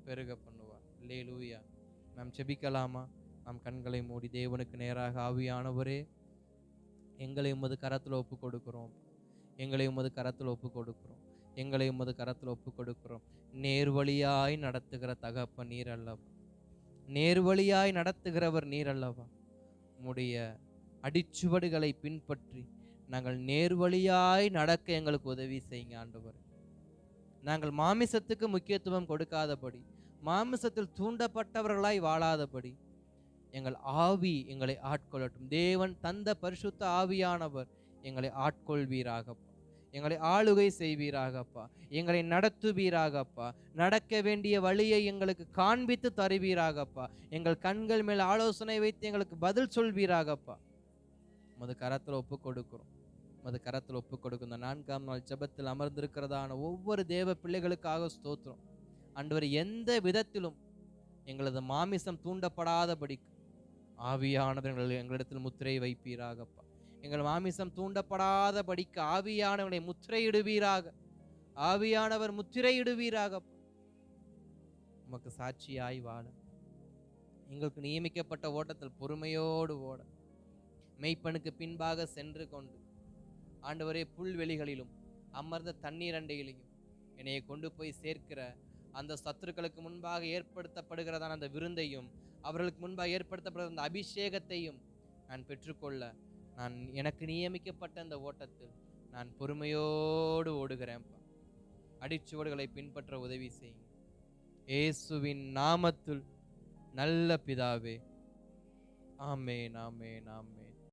பெருக பண்ணுவார். அல்லேலூயா. நாம் செபிக்கலாமா? நாம் கண்களை மூடி தேவனுக்கு நேராக, ஆவியானவரே, எங்களை உமது கரத்தில் ஒப்பு கொடுக்கிறோம், எங்களை உமது கரத்தில் ஒப்பு கொடுக்கிறோம், எங்களை உமது கரத்தில் ஒப்பு கொடுக்கிறோம். நேர்வழியாய் நடத்துகிற தகப்பன் நீர் அல்லவா, நேர்வழியாய் நடத்துகிறவர் நீர் அல்லவா. உம்முடைய அடிச்சுவடுகளை பின்பற்றி நாங்கள் நேர்வழியாய் நடக்க எங்களுக்கு உதவி செய்யுங்க ஆண்டவர். நாங்கள் மாமிசத்துக்கு முக்கியத்துவம் கொடுக்காதபடி, மாமிசத்தில் தூண்டப்பட்டவர்களாய் வாழாதபடி எங்கள் ஆவி எங்களை ஆட்கொள்ளட்டும். தேவன் தந்த பரிசுத்த ஆவியானவர் எங்களை ஆட்கொள்வீராகப்பா, எங்களை ஆளுகை செய்வீராகப்பா, எங்களை நடத்துவீராகப்பா, நடக்க வேண்டிய வழியை எங்களுக்கு காண்பித்து தருவீராகப்பா, எங்கள் கண்கள் மேல் ஆலோசனை வைத்து எங்களுக்கு பதில் சொல்வீராகப்பா. உமது கரத்தில் ஒப்பு கொடுக்கிறோம், உமது கரத்தில் ஒப்பு கொடுக்கும். இந்த 4ஆம் நாள் ஜெபத்தில் அமர்ந்திருக்கிறதான ஒவ்வொரு தேவ பிள்ளைகளுக்காக ஸ்தோத்திரம் ஆண்டவரே. எந்த விதத்திலும் எங்களது மாமிசம் தூண்டப்படாதபடிக்கு ஆவியானவர்கள் எங்களிடத்தில் முத்திரை வைப்பீராகப்பா. எங்கள் மாமிசம் தூண்டப்படாதபடிக்கு ஆவியானவனை முத்திரையிடுவீராக. ஆவியானவர் முத்திரையிடுவீராகப்பா. உமக்கு சாட்சியாய் வாழ, எங்களுக்கு நியமிக்கப்பட்ட ஓட்டத்தில் பொறுமையோடு ஓட, மெய்ப்பனுக்கு பின்பாக சென்று கொண்டு ஆண்டவரே புல்வெளிகளிலும் அமர்ந்த தண்ணீர் அண்டையிலையும் என்னைய கொண்டு போய் சேர்க்கிற அந்த சத்துருக்களுக்கு முன்பாக ஏற்படுத்தப்படுகிறதான அந்த விருந்தையும், அவர்களுக்கு முன்பாக ஏற்படுத்தப்படுகிற அந்த அபிஷேகத்தையும் நான் பெற்றுக்கொள்ள, நான் எனக்கு நியமிக்கப்பட்ட அந்த ஓட்டத்தில் நான் பொறுமையோடு ஓடுகிறேன்ப்பா. அடிச்சுவடுகளை பின்பற்ற உதவி செய்யுங்க. இயேசுவின் நாமத்தில் நல்ல பிதாவே, ஆமென், ஆமென், ஆமென்.